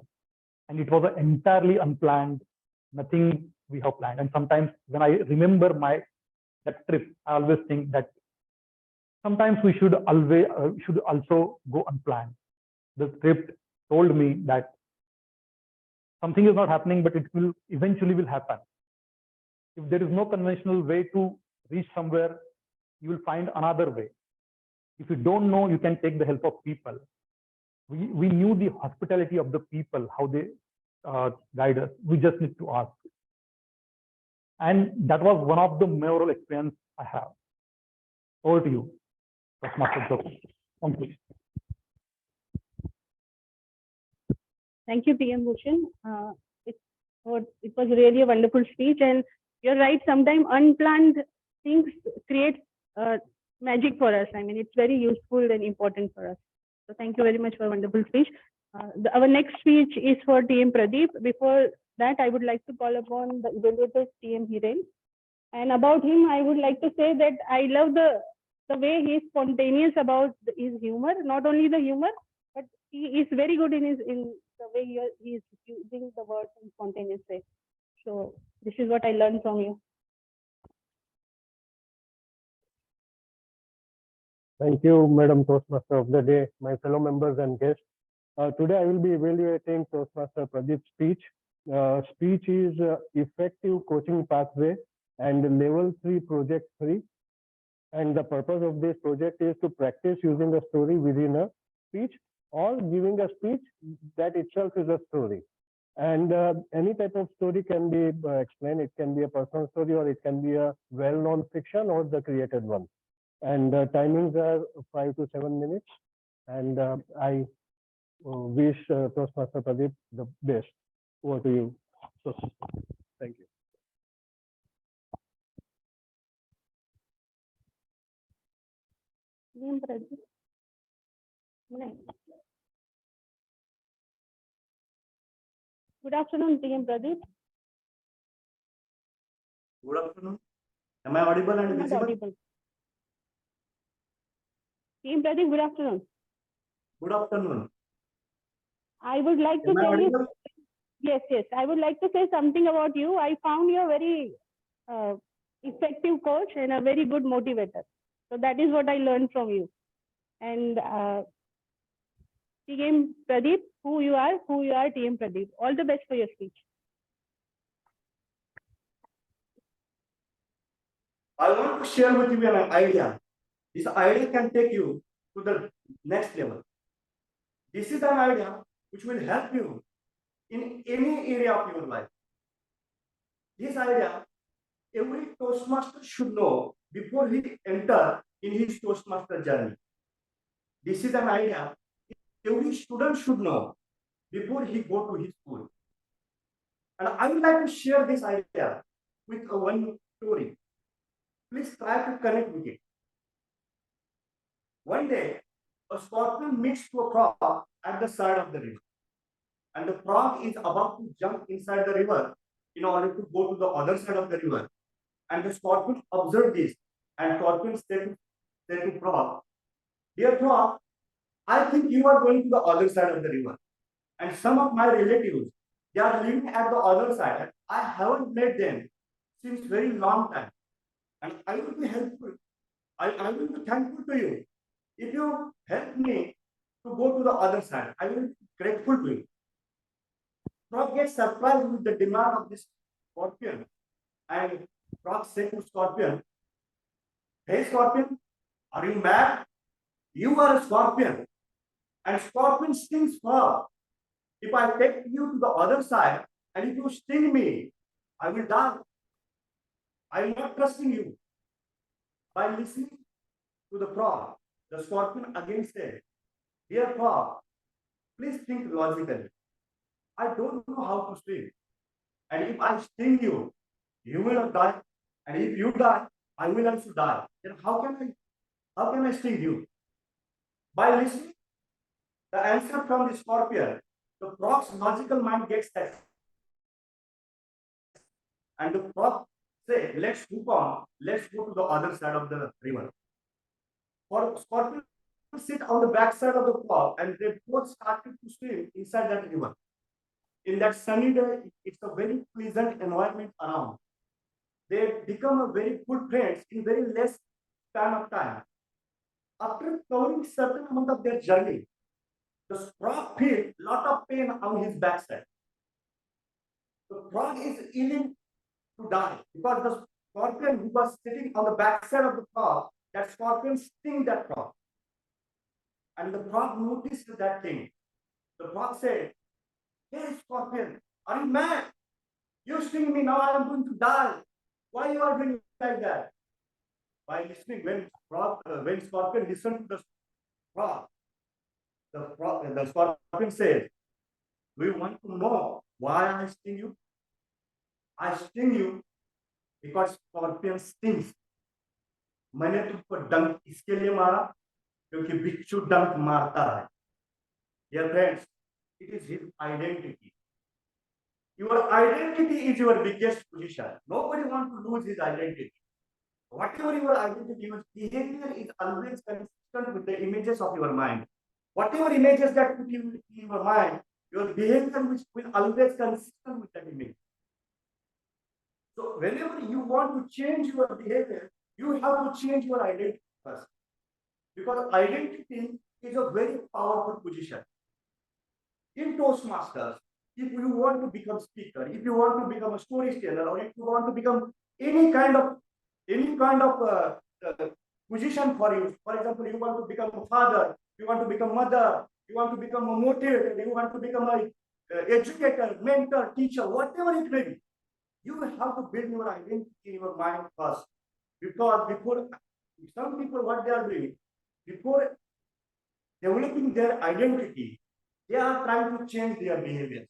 and it was entirely unplanned. Nothing we have planned. And sometimes when I remember that trip, I always think that sometimes we should also go unplanned. The trip told me that something is not happening, but it will eventually happen. If there is no conventional way to reach somewhere, you will find another way. If you don't know, you can take the help of people. We knew the hospitality of the people, how they guide us. We just need to ask. And that was one of the memorable experience I have. Over to you, Master Joe. Thank you. Thank you, PM Bhushan. It was really a wonderful speech, and you're right. Sometimes unplanned things create magic for us. I mean, it's very useful and important for us. So thank you very much for a wonderful speech. Our next speech is for TM Pradeep. Before that, I would like to call upon the evaluator TM Hiren. And about him, I would like to say that I love the way he is spontaneous about his humor. Not only the humor, but he is very good in the way he is using the words in spontaneous way. So this is what I learned from you. Thank you, Madam Toastmaster of the Day, my fellow members and guests. Today I will be evaluating Toastmaster Pradeep's speech. Speech is effective coaching pathway and level 3 project 3. And the purpose of this project is to practice using a story within a speech or giving a speech that itself is a story. And any type of story can be explained. It can be a personal story or it can be a well-known fiction or the created one. And timings are 5 to 7 minutes. And I wish Toastmaster Pradeep the best. Over to you. Thank you. TM Pradeep. Good afternoon, TM Pradeep. Good afternoon. Am I audible and Not visible? audible. TM Pradeep, good afternoon. Good afternoon. I would like to Am I tell you. audible? Yes. I would like to say something about you. I found you a very effective coach and a very good motivator. So that is what I learned from you. And TM Pradeep, who you are, TM Pradeep. All the best for your speech. I want to share with you an idea. This idea can take you to the next level. This is an idea which will help you in any area of your life. This idea, every Toastmaster should know before he enter in his Toastmaster journey. This is an idea every student should know before he go to his school. And I would like to share this idea with one story. Please try to connect with it. One day, a scorpion meets to a frog at the side of the river. And the frog is about to jump inside the river in order to go to the other side of the river. And the scorpion observed this. And scorpion said to frog, "Dear frog, I think you are going to the other side of the river. And some of my relatives, they are living at the other side. And I haven't met them since very long time. And I will be helpful. I will be thankful to you if you help me to go to the other side. I will be grateful to you." Frog gets surprised with the demand of this scorpion. And Frog said to Scorpion, "Hey Scorpion, are you mad? You are a scorpion. And scorpion stings Frog. If I take you to the other side and if you sting me, I will die. I am not trusting you." By listening to the frog, the scorpion again said, "Dear frog, please think logically. I don't know how to swim. And if I sting you, you will not die. And if you die, I will also die. Then how can I sting you?" By listening the answer from the scorpion, the frog's logical mind gets set. And the frog say, "Let's move on. Let's go to the other side of the river." For scorpion sit on the back side of the frog and they both started to swim inside that river. In that sunny day, it's a very pleasant environment around. They become a very good friends in very less span of time. After covering certain amount of their journey, the frog feels a lot of pain on his backside. The frog is willing to die because the scorpion who was sitting on the backside of the frog, that scorpion sting that frog. And the frog noticed that thing. The frog said, "Hey scorpion, are you mad? You sting me, now I am going to die. Why you are doing like that?" By listening, when scorpion listened to the frog, the scorpion said, "Do you want to know why I sting you? I sting you because scorpion stings. मैंने तुमको डंक इसके लिए मारा क्योंकि बिच्छू डंक मारता है. Dear friends, it is his identity. Your identity is your biggest position. Nobody wants to lose his identity. Whatever your identity, your behavior is always consistent with the images of your mind. Whatever images that put you in your mind, your behavior which will always consistent with that image. So whenever you want to change your behavior, you have to change your identity first. Because identity is a very powerful position. In Toastmasters, if you want to become speaker, if you want to become a storyteller, or if you want to become any kind of position for you. For example, you want to become a father, you want to become mother, you want to become a motivator, you want to become a educator, mentor, teacher, whatever it may be. You have to build your identity in your mind first. Because before some people, what they are doing, before developing their identity, they are trying to change their behavior.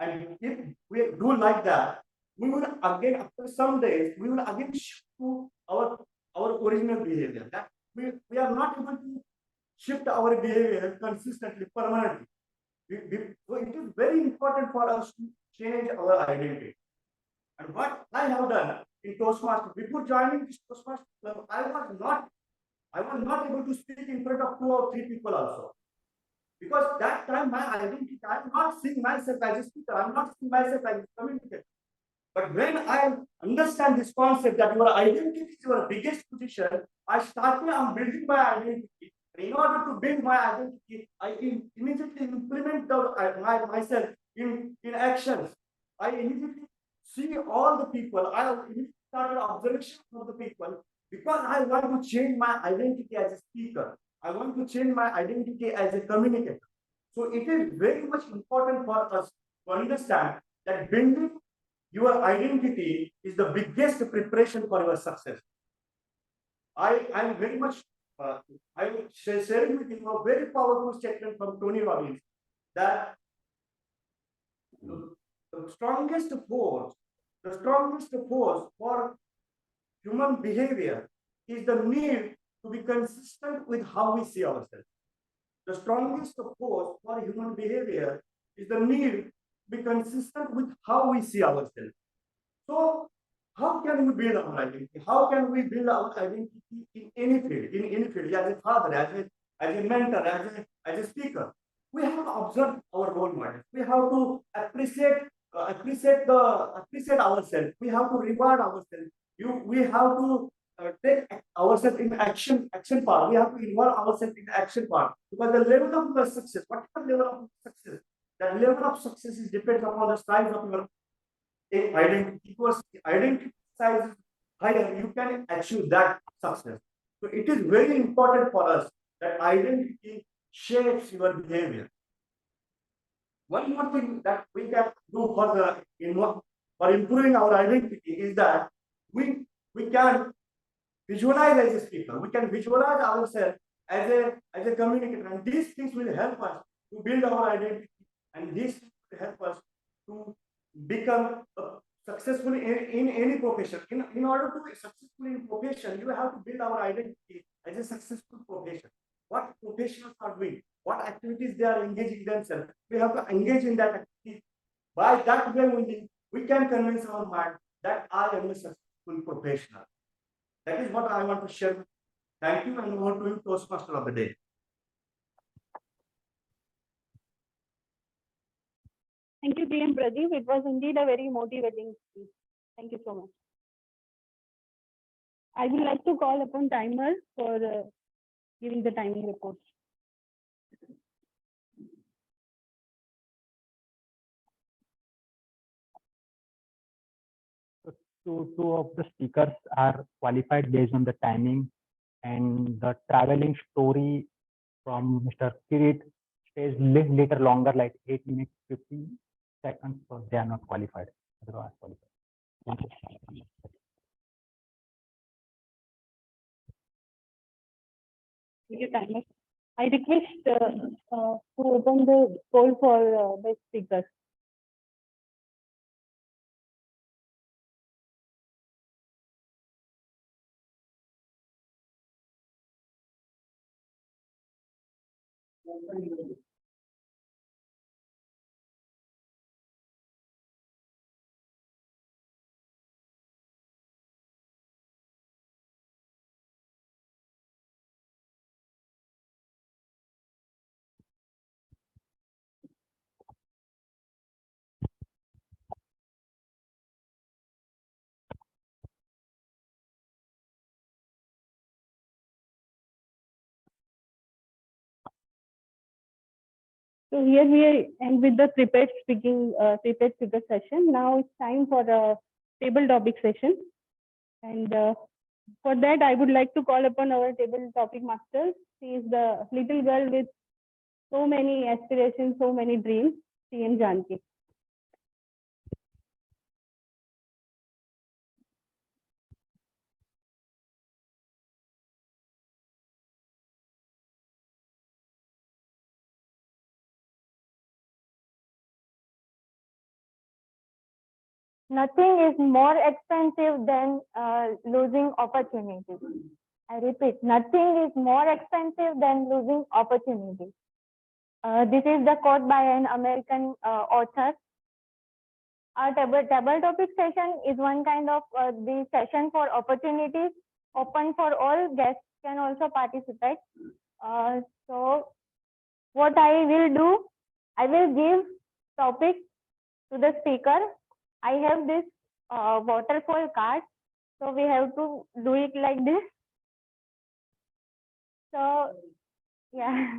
And if we do like that, we will again, after some days, we will again shift to our original behavior. That we are not able to shift our behavior consistently, permanently. So it is very important for us to change our identity. And what I have done in Toastmasters, before joining this Toastmasters club, I was not able to speak in front of 2 or 3 people also. Because that time my identity, I'm not seeing myself as a speaker, I'm not seeing myself as a communicator. But when I understand this concept that your identity is your biggest position, I'm building my identity. In order to build my identity, I immediately implement myself in actions. I immediately see all the people. I immediately started observation of the people because I want to change my identity as a speaker. I want to change my identity as a communicator. So it is very much important for us to understand that building your identity is the biggest preparation for your success. I am very much, I will sharing with you a very powerful statement from Tony Robbins that the strongest force for human behavior is the need to be consistent with how we see ourselves. The strongest force for human behavior is the need to be consistent with how we see ourselves. So, how can we build our identity? How can we build our identity in any field, as a father, as a mentor, as a speaker? We have to observe our role models. We have to appreciate ourselves. We have to reward ourselves. We have to take ourselves in action part. We have to involve ourselves in action part because the level of the success, whatever level of success, that level of success is depends upon the size of your identity. Because identity size is higher, you can achieve that success. So it is very important for us that identity shapes your behavior. One more thing that we can do for improving our identity is that we can visualize as a speaker. We can visualize ourselves as a communicator, and these things will help us to build our identity, and these will help us to become successful in any profession. In order to be successful in profession, you have to build our identity as a successful profession. What professionals are doing, what activities they are engaging themselves. We have to engage in that activity. By that way only, we can convince our mind that I am a successful professional. That is what I want to share. Thank you, and over to you, Toastmaster of the day. Thank you, GM Pradeep. It was indeed a very motivating speech. Thank you so much. I would like to call upon timer for giving the timing report. Two of the speakers are qualified based on the timing, and the traveling story from Mr. Kirit stays little longer, like 8 minutes 15 seconds, so they are not qualified. Otherwise qualified. Thank you. Thank you, timer. I request to open the poll for the speakers. So here we end with the prepared speaker session. Now it's time for a table topic session. And for that, I would like to call upon our table topic master. She is the little girl with so many aspirations, so many dreams, CM Janki. Nothing is more expensive than losing opportunities. I repeat, nothing is more expensive than losing opportunities. This is the quote by an American author. Our table topic session is one kind of the session for opportunities, open for all. Guests can also participate. So what I will do, I will give topic to the speaker. I have this waterfall card, so we have to do it like this. So yeah.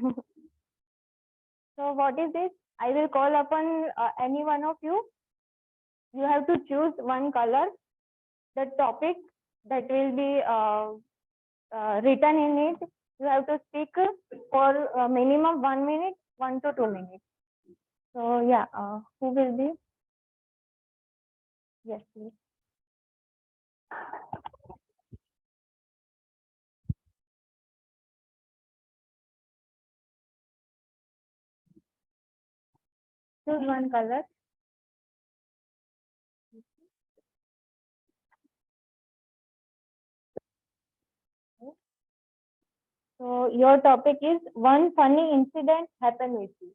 So what is this? I will call upon any one of you. You have to choose one color, the topic that will be written in it. You have to speak for minimum 1 minute, 1 to 2 minutes. So yeah, who will be? Yes, please. Choose one color. So your topic is one funny incident happened with you.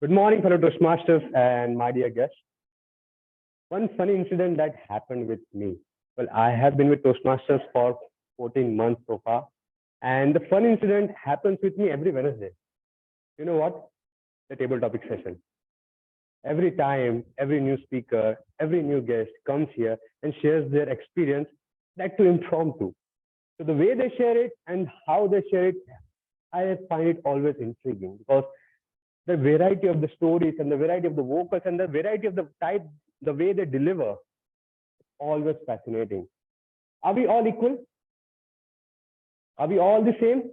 Good morning, fellow Toastmasters and my dear guests. One funny incident that happened with me. Well, I have been with Toastmasters for 14 months so far, and the fun incident happens with me every Wednesday. You know what? The table topic session. Every time, every new speaker, every new guest comes here and shares their experience, that too impromptu. So the way they share it and how they share it, I find it always intriguing because the variety of the stories and the variety of the vocals and the variety of the type, the way they deliver, always fascinating. Are we all equal? Are we all the same?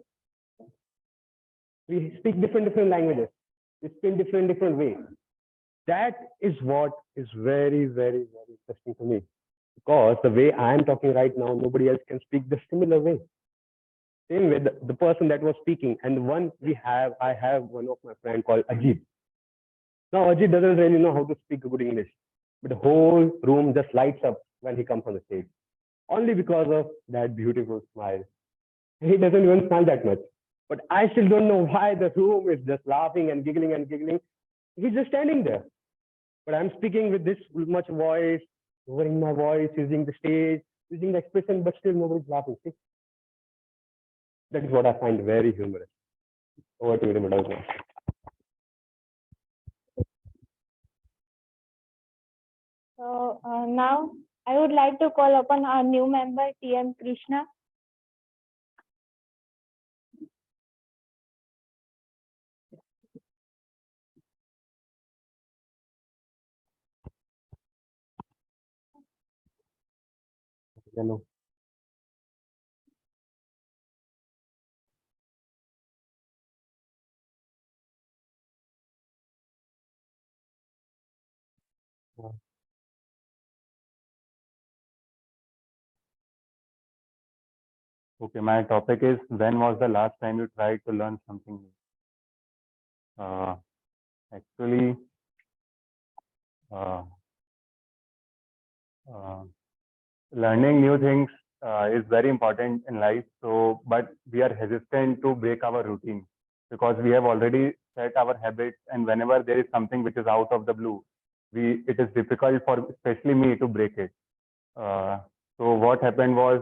We speak different languages. We speak different ways. That is what is very interesting to me. Because the way I am talking right now, nobody else can speak the similar way. Same with the person that was speaking, and one I have one of my friend called Ajit. Now Ajit doesn't really know how to speak good English, but the whole room just lights up when he comes on the stage, only because of that beautiful smile. He doesn't even smile that much, but I still don't know why the room is just laughing and giggling and giggling. He's just standing there, but I'm speaking with this much voice, lowering my voice, using the stage, using the expression, but still nobody's laughing. See? That is what I find very humorous. Over to you, Madam. So now I would like to call upon our new member, TM Krishna. Hello. Okay, my topic is when was the last time you tried to learn something new? Actually, uh, learning new things is very important in life. So, but we are hesitant to break our routine because we have already set our habits, and whenever there is something which is out of the blue, it is difficult for especially me to break it. Uh, so what happened was,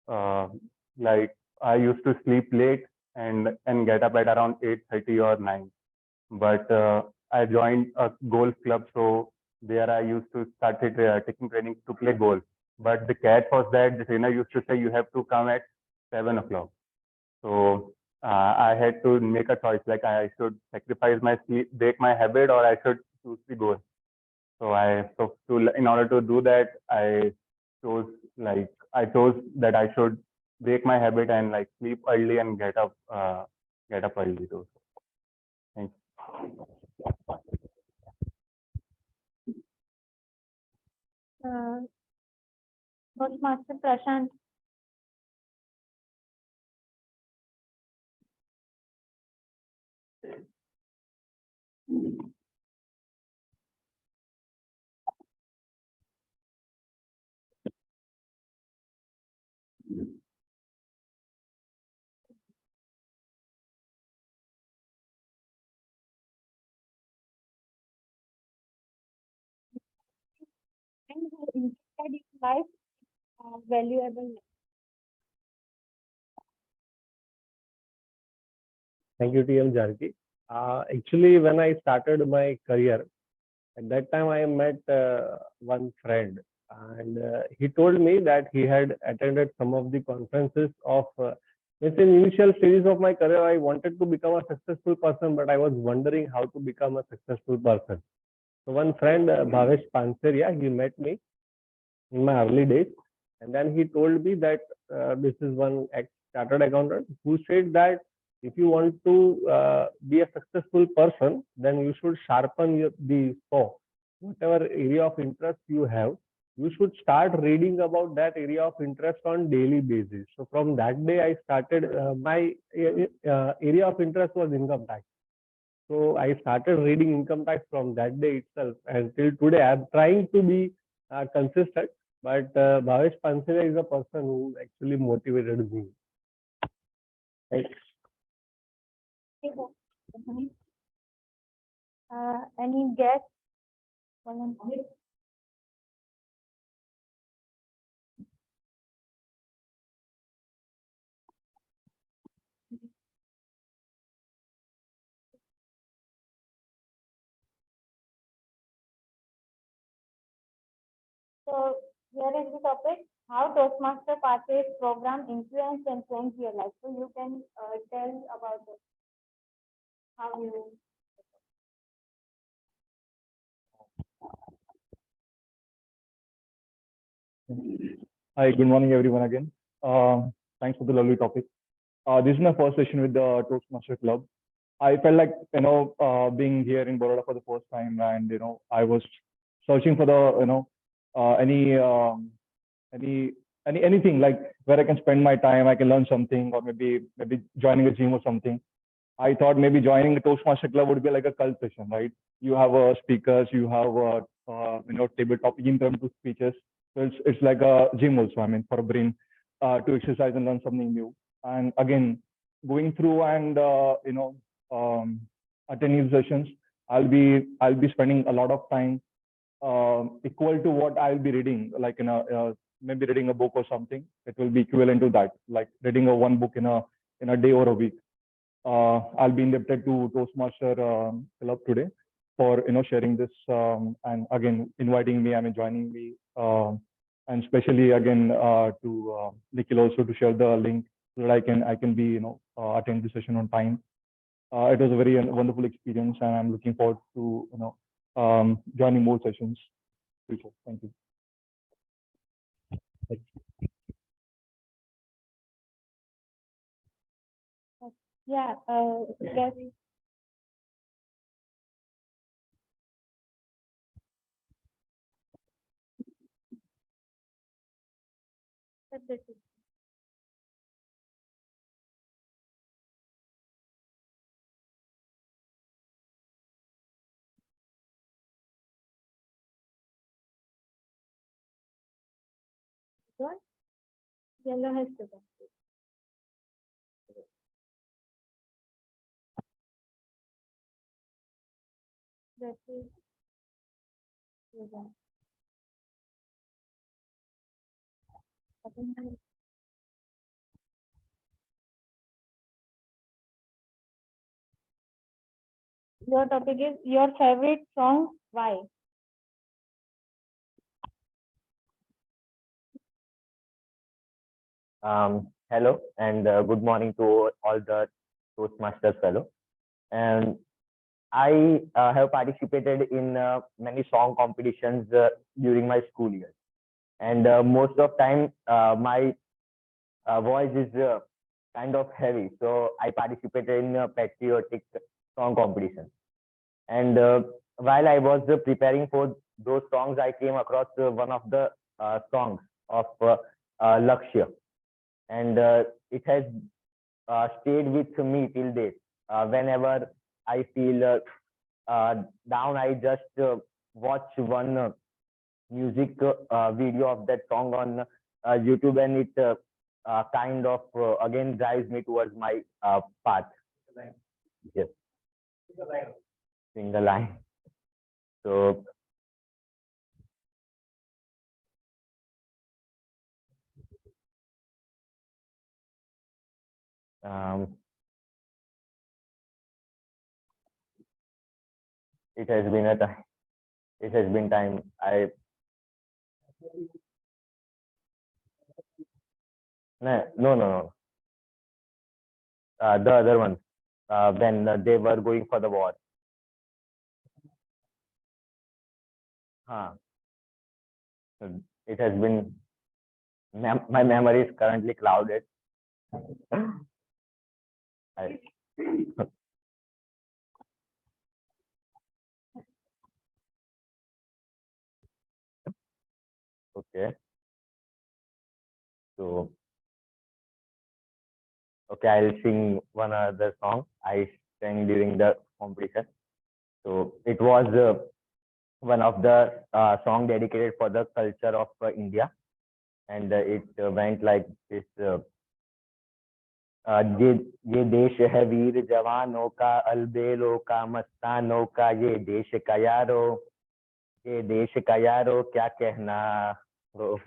uh, like, I used to sleep late and get up at around 8:30 or 9. But I joined a golf club, so there I used to started taking training to play golf. But the catch was that the trainer used to say you have to come at 7 o'clock. So I had to make a choice, like I should sacrifice my sleep, break my habit, or I should choose the goal. So in order to do that, chose I chose that I should break my habit and like sleep early and get up early too. Thanks. Toastmaster Prashant. And who impacted your life valuable. Thank you, TM Jarki. Actually, when I started my career, at that time I met one friend, and he told me that he had attended some of the conferences of. It's in initial stages of my career, I wanted to become a successful person, but I was wondering how to become a successful person. So one friend, Bhavesh Panseria, he met me in my early days, and then he told me that this is one chartered accountant who said that if you want to be a successful person, then you should sharpen the saw. Whatever area of interest you have, you should start reading about that area of interest on daily basis. So from that day, I started my area of interest was income tax. So I started reading income tax from that day itself, and till today I'm trying to be consistent. But Bhavesh Pansera is a person who actually motivated me. Right. Any guess? Volunteer? So here is the topic: how Toastmaster Pathways program influence and change your life. So you can tell about it, how you. Hi, good morning, everyone again. Thanks for the lovely topic. This is my first session with the Toastmaster Club. I felt like, being here in Baroda for the first time, and, I was searching for the, any, anything like where I can spend my time, I can learn something, or maybe joining a gym or something. I thought maybe joining a Toastmaster Club would be like a cult session, right? You have speakers, you have table topic in terms of speeches. So it's like a gym also. I mean, for a brain to exercise and learn something new. And again, going through and attending sessions, I'll be spending a lot of time equal to what I'll be reading, like in a maybe reading a book or something. It will be equivalent to that, like reading a one book in a day or a week. I'll be indebted to Toastmaster Club today for sharing this and again inviting me. I mean joining me and especially again to Nikhil also to share the link so that I can be attend the session on time. It was a very wonderful experience, and I'm looking forward to joining more sessions. Future. Thank you. Yeah. Yes. That's it. one? Yellow has to come. That is one. Your topic is your favorite song. Why? Hello and good morning to all the Toastmasters fellow. And I have participated in many song competitions during my school years. And most of time, my voice is kind of heavy. So I participated in a patriotic song competition. And while I was preparing for those songs, I came across one of the songs of Lakshya. And it has stayed with me till date. Whenever I feel down, I just watch one music video of that song on YouTube, and it kind of again drives me towards my path. Yes, single line. So it has been a time. It has been time. No. The other one, when they were going for the war. It has been. My memory is currently clouded. I, okay. So, okay, I'll sing one other song I sang during the competition. So it was one of the song dedicated for the culture of India, and it went like this. ये देश है वीर जवानों का, अलबेलों का, मस्तानों का, ये देश का यारो, ये देश का यारो, क्या कहना हो.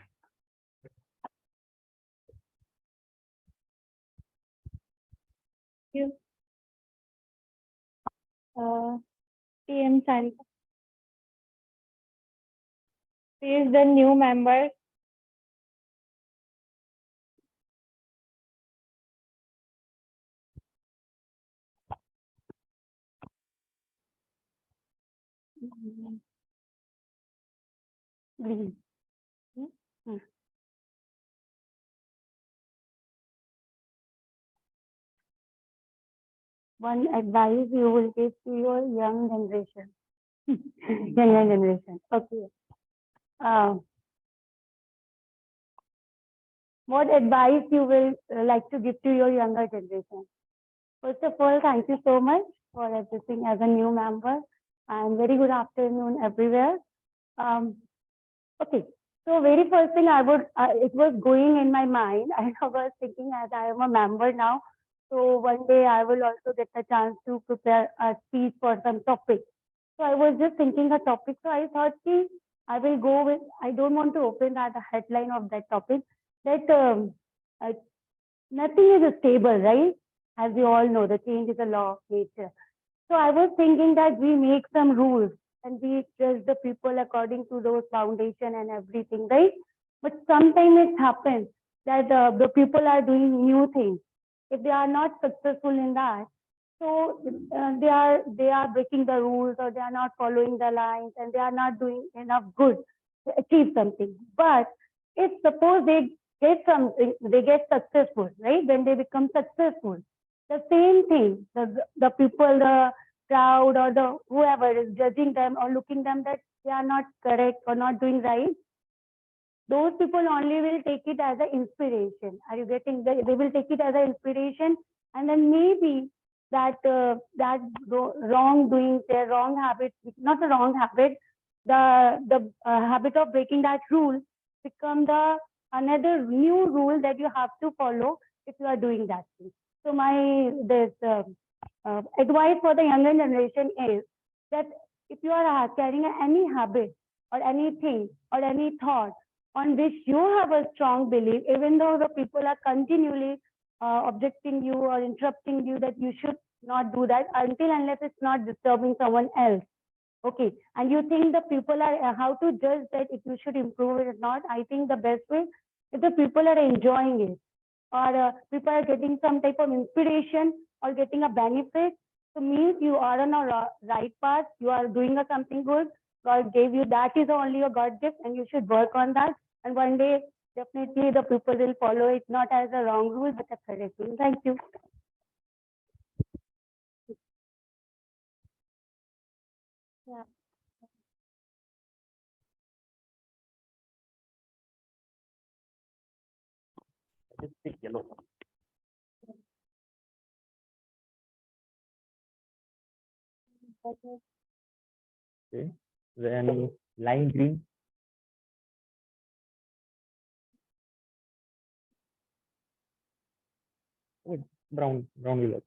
PM Santa. He is the new member. Green. One advice you will give to your young generation. Younger generation. Okay. What advice you will like to give to your younger generation? First of all, thank you so much for everything as a new member, and very good afternoon everywhere. Okay, so very first thing it was going in my mind. I was thinking, as I am a member now, so one day I will also get a chance to prepare a speech for some topic. So I was just thinking a topic. So I thought, I will go with, I don't want to open that headline of that topic, that nothing is stable, right? As you all know, the change is a law of nature. So I was thinking that we make some rules and we judge the people according to those foundation and everything, right? But sometimes it happens that the people are doing new things. If they are not successful in that, so they are breaking the rules, or they are not following the lines, and they are not doing enough good to achieve something. But if suppose they get something, they get successful, right? When they become successful, the same thing, the people, the crowd, or the whoever is judging them or looking them that they are not correct or not doing right, those people only will take it as an inspiration. Are you getting? They will take it as an inspiration, and then maybe that wrong doing, their wrong habit, not a wrong habit, the habit of breaking that rule become the another new rule that you have to follow if you are doing that thing. So my advice for the younger generation is that if you are carrying any habit or anything or any thought on which you have a strong belief, even though the people are continually objecting you or interrupting you that you should not do that until unless it's not disturbing someone else. Okay, and you think the people are how to judge that if you should improve it or not? I think the best way if the people are enjoying it or people are getting some type of inspiration or getting a benefit, so means you are on a right path. You are doing something good. God gave you that is only your God gift, and you should work on that. And one day, definitely, the people will follow it not as a wrong rule but a correct rule. Thank you. Yeah. Just pick yellow. Okay. Then lime green. Oh, brown will work.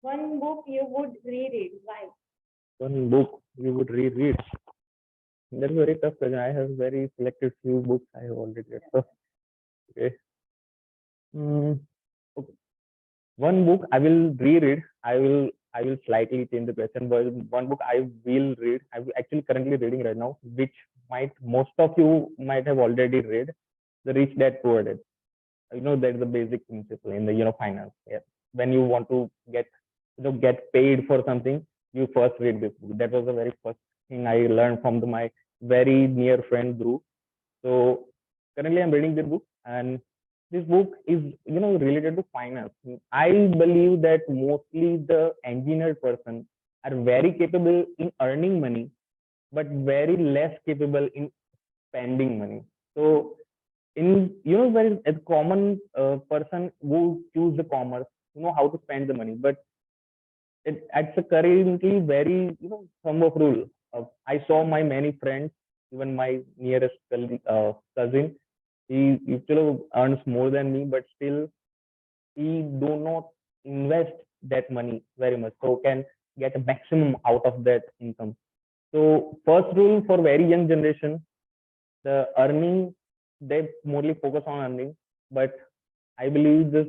One book you would reread. Why? One book you would reread. That's a very tough question. I have very selected few books I have already read. So, okay. Okay. One book I will reread. I will slightly change the question, but one book I will read. I'm actually currently reading right now, which might most of you might have already read, The Rich Dad Poor Dad. That's the basic principle in the finance. Yeah. When you want to get paid for something, you first read this book. That was the very first thing I learned from my very near friend Dhruv. So currently I'm reading this book, and this book is related to finance. I believe that mostly the engineered person are very capable in earning money, but very less capable in spending money. So in where a common person who choose the commerce, how to spend the money, but it's a currently very thumb of rule. I saw my many friends, even my nearest cousin, he still earns more than me, but still he do not invest that money very much, so can get a maximum out of that income. So first rule for very young generation, the earning, they mostly focus on earning, but I believe this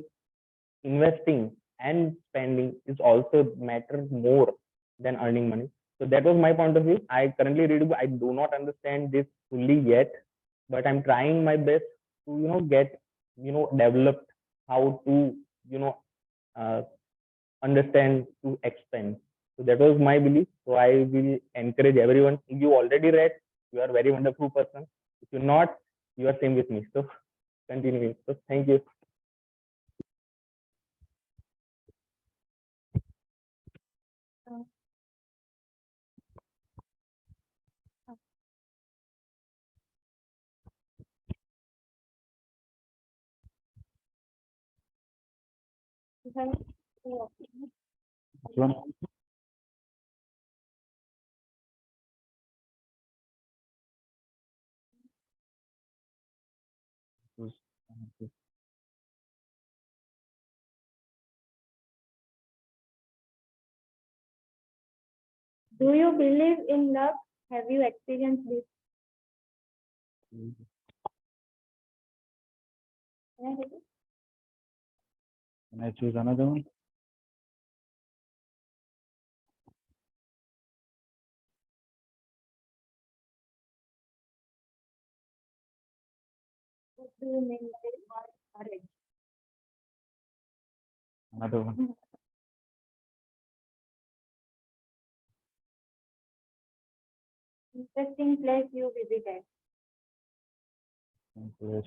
investing and spending is also matter more than earning money. So that was my point of view. I currently read, I do not understand this fully yet, but I'm trying my best to get developed how to uh, understand to expand. So that was my belief. So I will encourage everyone. If you already read, you are a very wonderful person. If you're not, you are same with me. So continue. So thank you. Do you believe in luck? Have you experienced this? Can I choose another one? What do you mean by courage? Another one. Interesting place you visited. Yes.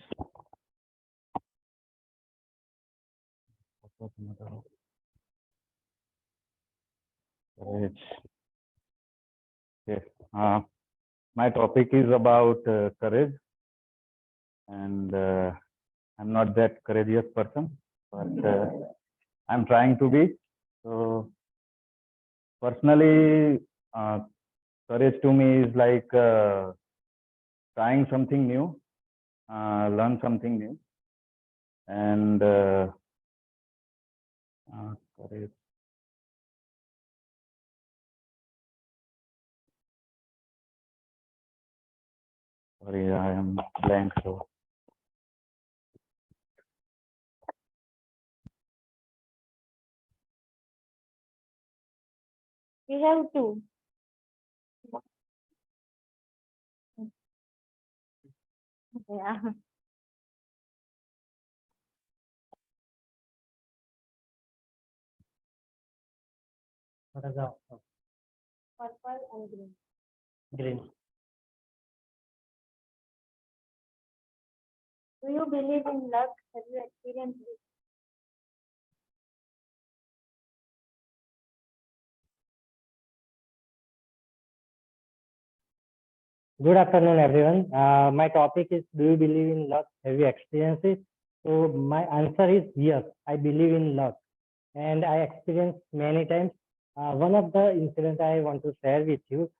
What's another one? Courage. Yes. My topic is about courage, and I'm not that courageous person, but I'm trying to be. So personally, Courage to me is like trying something new, learn something new, and courage. Sorry, I am blank. So We have two. Yeah. What is the Purple and green. green? Do you believe in luck? Have you experienced it? Good afternoon, everyone. My topic is, do you believe in luck? Have you experienced it? So my answer is yes, I believe in luck. And I experienced many times. One of the incidents I want to share with you,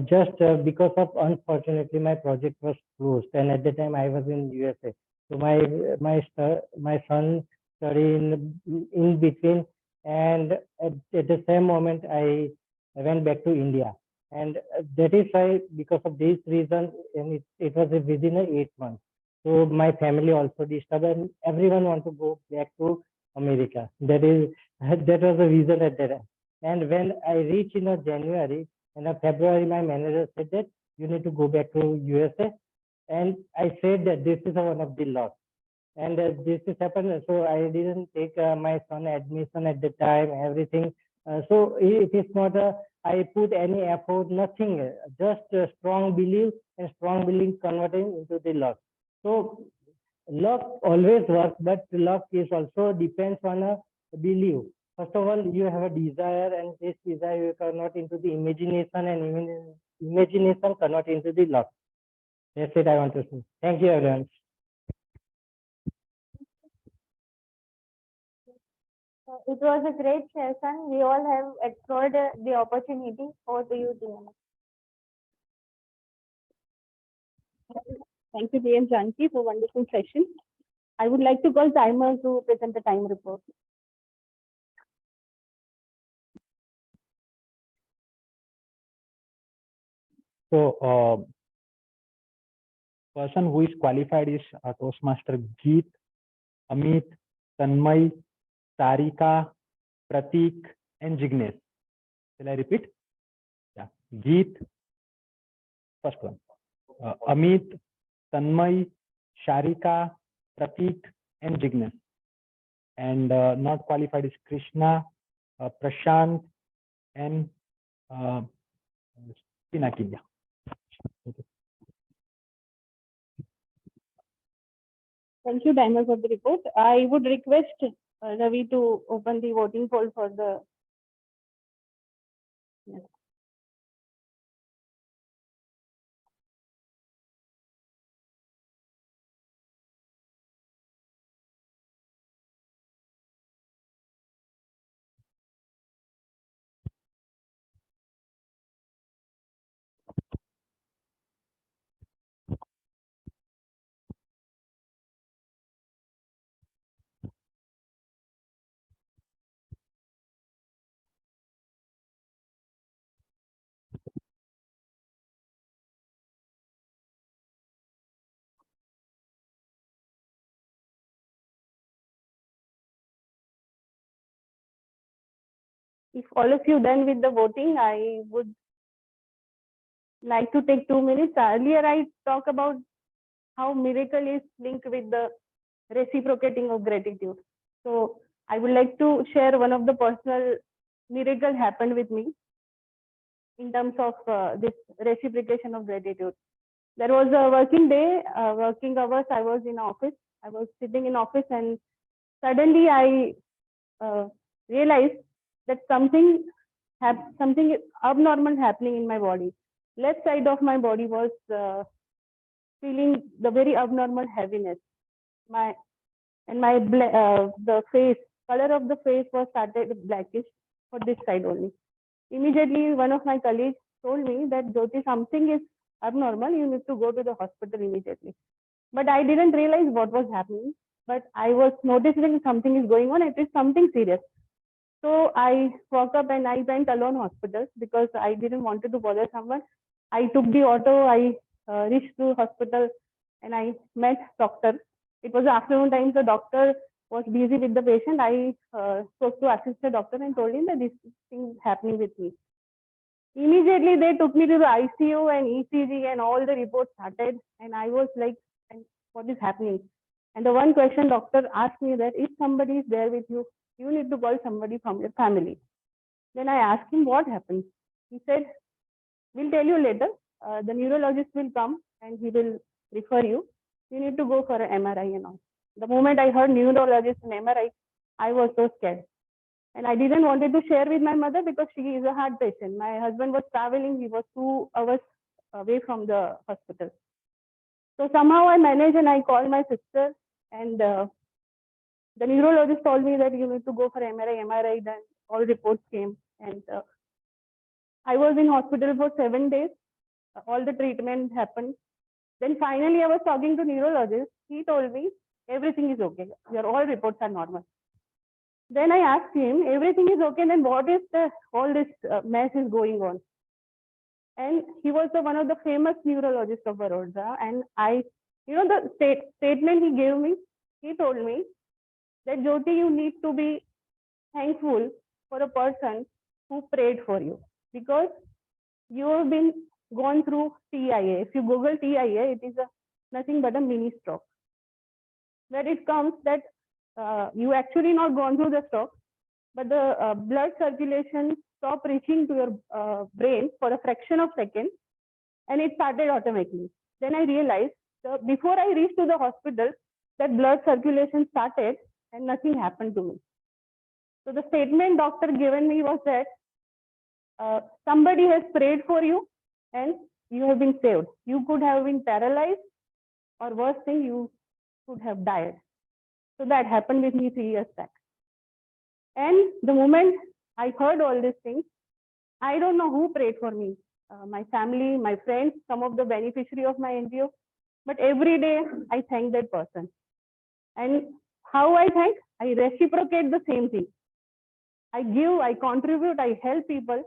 just because of unfortunately my project was closed, and at the time I was in USA. So my son studied in between, and at the same moment I went back to India, and that is why, because of this reason, and it was within 8 months. So my family also disturbed, and everyone want to go back to America. That was the reason at that time. And when I reached in January and February, my manager said that you need to go back to USA. And I said that this is one of the laws. And this is happened. So I didn't take my son admission at the time, everything. So it is not I put any effort, nothing, just a strong belief, and strong belief converting into the luck. So luck always works, but luck is also depends on a belief. First of all, you have a desire, and this desire you convert into the imagination, and imagination convert into the luck. That's it I want to say. Thank you, everyone. It was a great session. We all have explored the opportunity. Over to you, Diana. Thank you, DM Janki, for wonderful session. I would like to call Timer to present the time report. So, person who is qualified is Toastmaster Geet, Amit, Tanmay, Sarika, Pratik, and Jignesh. Shall I repeat? Yeah. Geet, first one. Amit, Tanmay, Sharika, Pratik, and Jignesh. And not qualified is Krishna, Prashant, and Pinakilya. Thank you, Timer, for the report. I would request Ravi to open the voting poll for the. Yes. If all of you done with the voting, I would like to take 2 minutes. Earlier, I talked about how miracle is linked with the reciprocating of gratitude. So I would like to share one of the personal miracle happened with me in terms of this reciprocation of gratitude. There was a working day, working hours. I was in office. I was sitting in office, and suddenly I realized that something abnormal happening in my body. Left side of my body was feeling the very abnormal heaviness. The face color of the face was started blackish for this side only. Immediately, one of my colleagues told me that Jyoti, something is abnormal. You need to go to the hospital immediately. But I didn't realize what was happening. But I was noticing something is going on. It is something serious. So I woke up and I went alone hospital because I didn't want to bother someone. I took the auto. I reached to hospital and I met doctor. It was afternoon time. The doctor was busy with the patient. I spoke to assistant doctor and told him that this thing is happening with me. Immediately they took me to the ICU and ECG and all the reports started. And I was like, what is happening? And the one question doctor asked me that if somebody is there with you, you need to call somebody from your family. Then I asked him what happened. He said, we'll tell you later. The neurologist will come and he will refer you. You need to go for an MRI and all. The moment I heard neurologist and MRI, I was so scared. And I didn't wanted to share with my mother because she is a heart patient. My husband was traveling. He was 2 hours away from the hospital. So somehow I managed and I called my sister and the neurologist told me that you need to go for MRI. Then all reports came and I was in hospital for 7 days. All the treatment happened. Then finally I was talking to neurologist. He told me everything is okay. Your all reports are normal. Then I asked him, everything is okay. Then what is all this mess is going on? And he was one of the famous neurologists of Baroda. And the statement he gave me, he told me that Jyoti, you need to be thankful for a person who prayed for you because you have been gone through TIA. If you Google TIA, it is nothing but a mini stroke. Where it comes that you actually not gone through the stroke, but the blood circulation stopped reaching to your brain for a fraction of a second, and it started automatically. Then I realized before I reached to the hospital, that blood circulation started and nothing happened to me. So the statement doctor given me was that somebody has prayed for you and you have been saved. You could have been paralyzed, or worse thing, you could have died. So that happened with me 3 years back. And the moment I heard all these things, I don't know who prayed for me. My family, my friends, some of the beneficiary of my NGO. But every day I thank that person. And how I thank? I reciprocate the same thing. I give, I contribute, I help people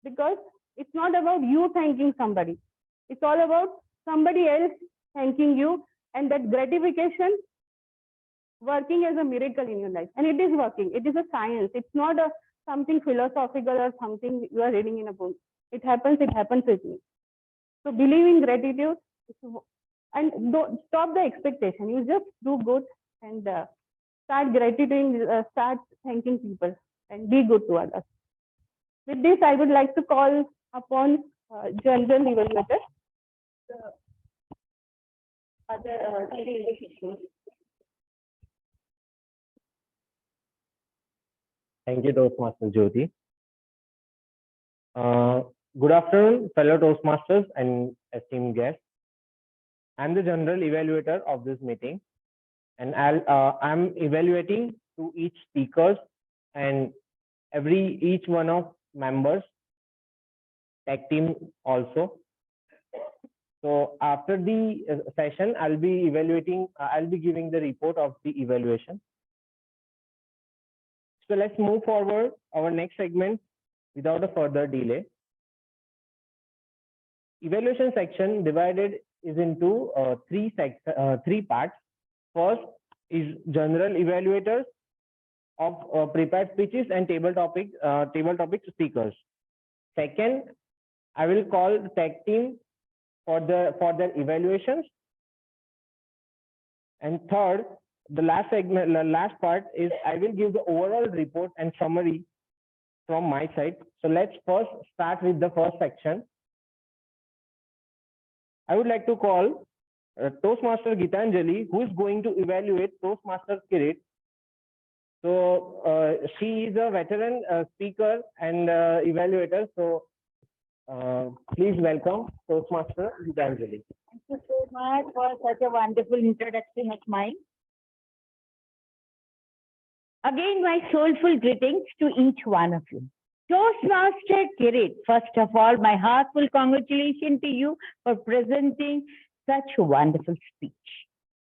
because it's not about you thanking somebody. It's all about somebody else thanking you, and that gratification working as a miracle in your life. And it is working. It is a science. It's not something philosophical or something you are reading in a book. It happens with me. So believe in gratitude and don't stop the expectation. You just do good and start gratitude, start thanking people and be good to others. With this, I would like to call upon general evaluator. Thank you, Toastmaster Jyoti. Good afternoon, fellow Toastmasters and esteemed guests. I'm the general evaluator of this meeting, and I'm evaluating to each speakers and each one of members, tech team also. So after the session, I'll be giving the report of the evaluation. So let's move forward our next segment without a further delay. Evaluation section divided is into three parts. First is general evaluators of prepared speeches and table topic speakers. Second, I will call the tech team for their evaluations. And third, the last part is I will give the overall report and summary from my side. So let's first start with the first section. I would like to call Toastmaster Gitanjali, who is going to evaluate Toastmaster Kirit. So she is a veteran speaker and evaluator. So please welcome Toastmaster Gitanjali. Thank you so much for such a wonderful introduction of mine. Again, my soulful greetings to each one of you. Toastmaster Kirit, first of all, my heartful congratulations to you for presenting such a wonderful speech.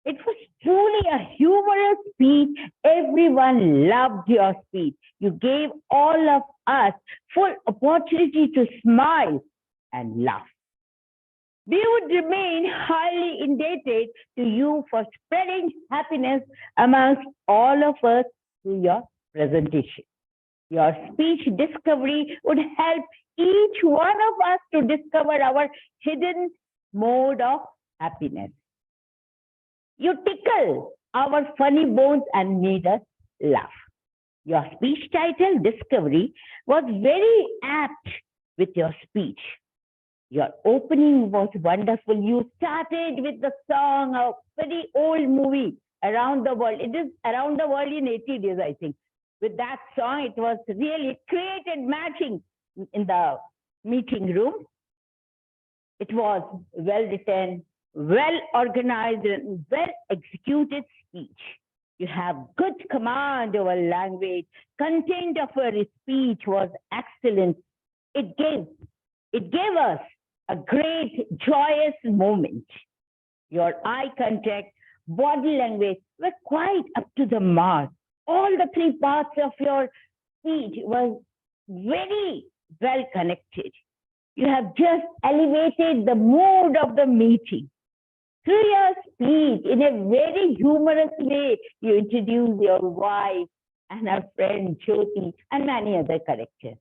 It was truly a humorous speech. Everyone loved your speech. You gave all of us full opportunity to smile and laugh. We would remain highly indebted to you for spreading happiness amongst all of us through your presentation. Your speech discovery would help each one of us to discover our hidden mode of happiness. You tickle our funny bones and made us laugh. Your speech title, Discovery, was very apt with your speech. Your opening was wonderful. You started with the song, a very old movie, Around the World. It is Around the World in 80 Days, I think. With that song, it was really created matching in the meeting room. It was well written, well organized, and well executed speech. You have good command over language. Content of your speech was excellent. It gave us a great, joyous moment. Your eye contact, body language were quite up to the mark. All the three parts of your speech was very well connected. You have just elevated the mood of the meeting. Through your speech, in a very humorous way, you introduce your wife and her friend Jyoti and many other characters.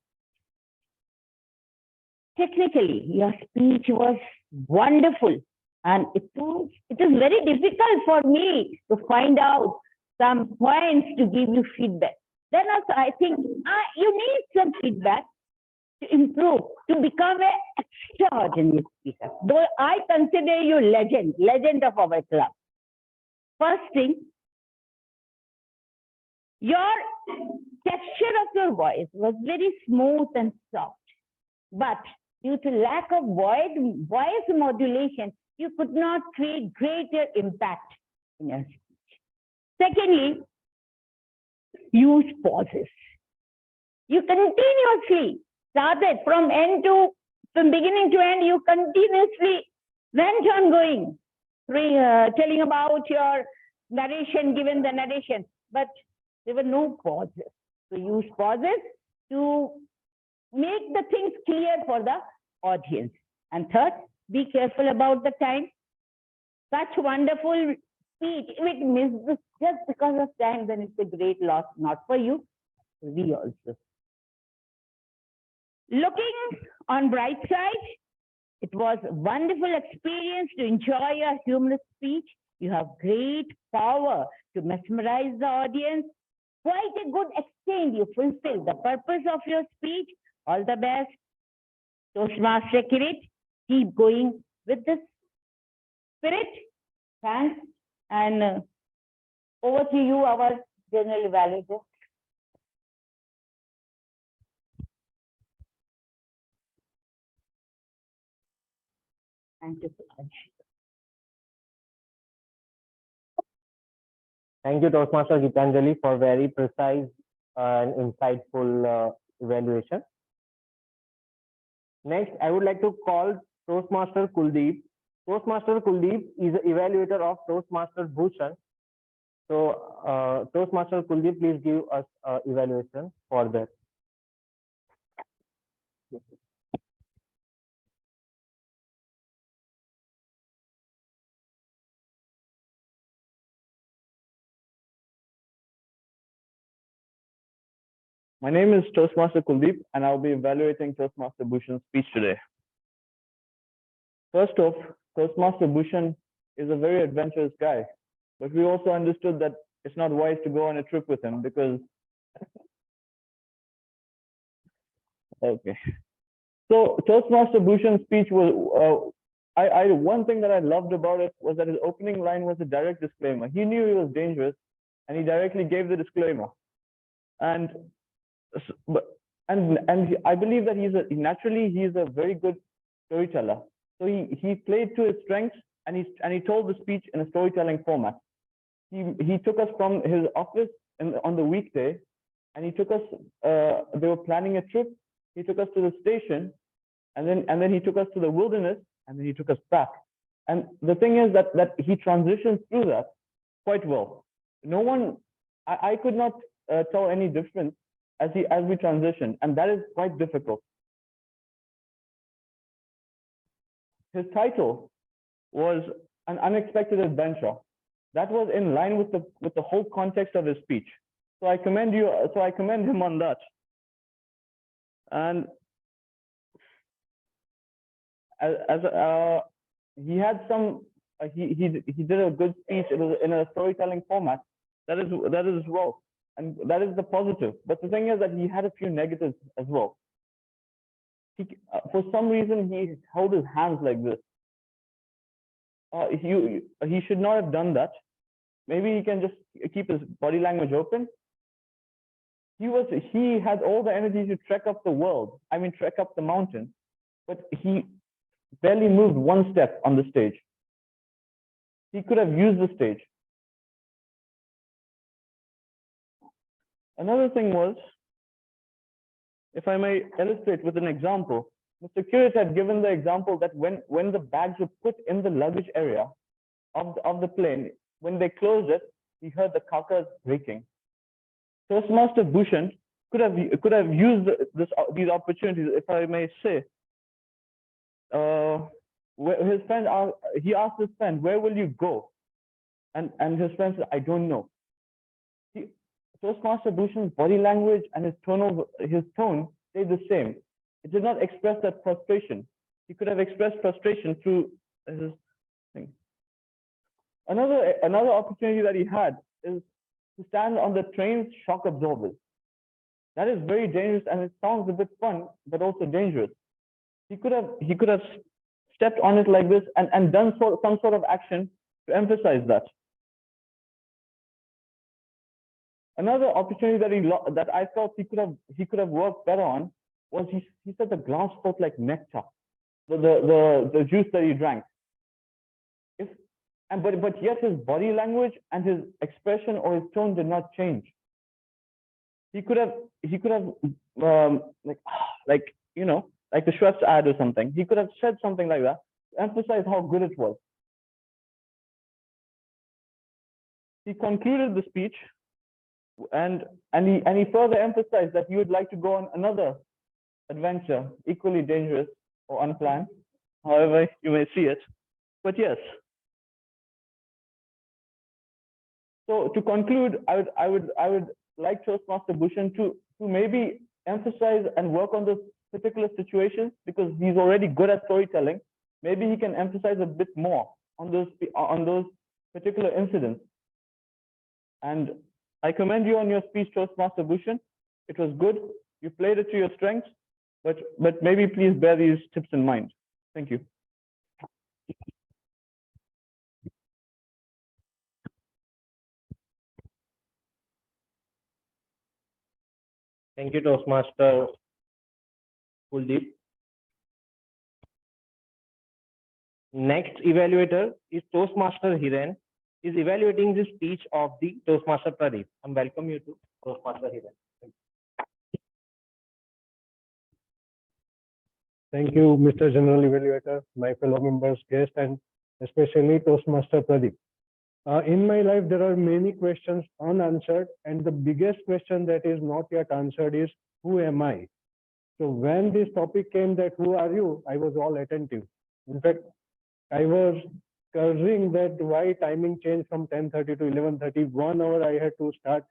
Technically, your speech was wonderful, and it is very difficult for me to find out some points to give you feedback. Then also, I think you need some feedback to improve, to become an extraordinary speaker. Though I consider you legend of our club. First thing, your texture of your voice was very smooth and soft, but due to lack of voice modulation, you could not create greater impact in your speech. Secondly, use pauses. You continuously started from beginning to end, you continuously went on going, telling about your narration, given the narration, but there were no pauses. So use pauses to make the things clear for the audience. And third, be careful about the time. Such wonderful speech, if it misses just because of time, then it's a great loss, not for you, we also. Looking on bright side, it was a wonderful experience to enjoy your humorous speech. You have great power to mesmerize the audience. Quite a good extent, you fulfill the purpose of your speech. All the best. Toastmaster Kirit, keep going with this spirit. Thanks. And over to you, our general evaluator. Thank you so much. Thank you, Toastmaster Gitanjali, for very precise and insightful evaluation. Next, I would like to call Toastmaster Kuldeep. Toastmaster Kuldeep is the evaluator of Toastmaster Bhushan. So, Toastmaster Kuldeep, please give us evaluation for that. My name is Toastmaster Kuldeep, and I'll be evaluating Toastmaster Bhushan's speech today. First off, Toastmaster Bhushan is a very adventurous guy, but we also understood that it's not wise to go on a trip with him because. Okay. So Toastmaster Bhushan's speech was, one thing that I loved about it was that his opening line was a direct disclaimer. He knew he was dangerous, and he directly gave the disclaimer. And I believe that he's a very good storyteller. So he played to his strengths, and he told the speech in a storytelling format. He took us from his office on the weekday, and he took us. They were planning a trip, he took us to the station, and then he took us to the wilderness, and then he took us back. And the thing is that he transitioned through that quite well. No one, I could not tell any difference as we transitioned, and that is quite difficult. His title was An Unexpected Adventure. That was in line with the whole context of his speech. So I commend him on that. And he had some, he did a good speech. It was in a storytelling format. That is well, and that is the positive. But the thing is that he had a few negatives as well. For some reason, he held his hands like this. He should not have done that. Maybe he can just keep his body language open. He had all the energy to trek up the world. I mean, trek up the mountain, but he barely moved one step on the stage. He could have used the stage. Another thing was, if I may illustrate with an example, Mr. Curate had given the example that when the bags were put in the luggage area of the plane, when they closed it, he heard the carcass breaking. Toastmaster Bhushan could have used these opportunities, if I may say. His friend he asked his friend, "Where will you go?" And his friend said, "I don't know." Toastmaster Bhushan's body language and his tone stayed the same. It did not express that frustration. He could have expressed frustration through his thing. Another opportunity that he had is to stand on the train's shock absorbers. That is very dangerous, and it sounds a bit fun, but also dangerous. He could have stepped on it like this and done some sort of action to emphasize that. Another opportunity that I felt he could have worked better on was he said the glass felt like nectar, the juice that he drank. But yet his body language and his expression or his tone did not change. He could have like the Schweppes ad or something. He could have said something like that to emphasize how good it was. He concluded the speech and he further emphasized that he would like to go on another adventure, equally dangerous or unplanned, however you may see it. But yes. So to conclude, I would like Toastmaster Bhushan to maybe emphasize and work on those particular situations, because he's already good at storytelling. Maybe he can emphasize a bit more on those particular incidents. And I commend you on your speech, Toastmaster Bhushan. It was good. You played it to your strengths, but maybe please bear these tips in mind. Thank you. Thank you, Toastmaster Kuldeep. Next evaluator is Toastmaster Hiren. Is evaluating the speech of the Toastmaster Pradeep. I welcome you to Toastmaster Hiren. Thank you, Mr. General Evaluator, my fellow members, guests, and especially Toastmaster Pradeep. In my life, there are many questions unanswered, and the biggest question that is not yet answered is, who am I? So when this topic came that who are you, I was all attentive. In fact, I was cursing that why timing changed from 10:30 to 11:30. 1 hour I had to start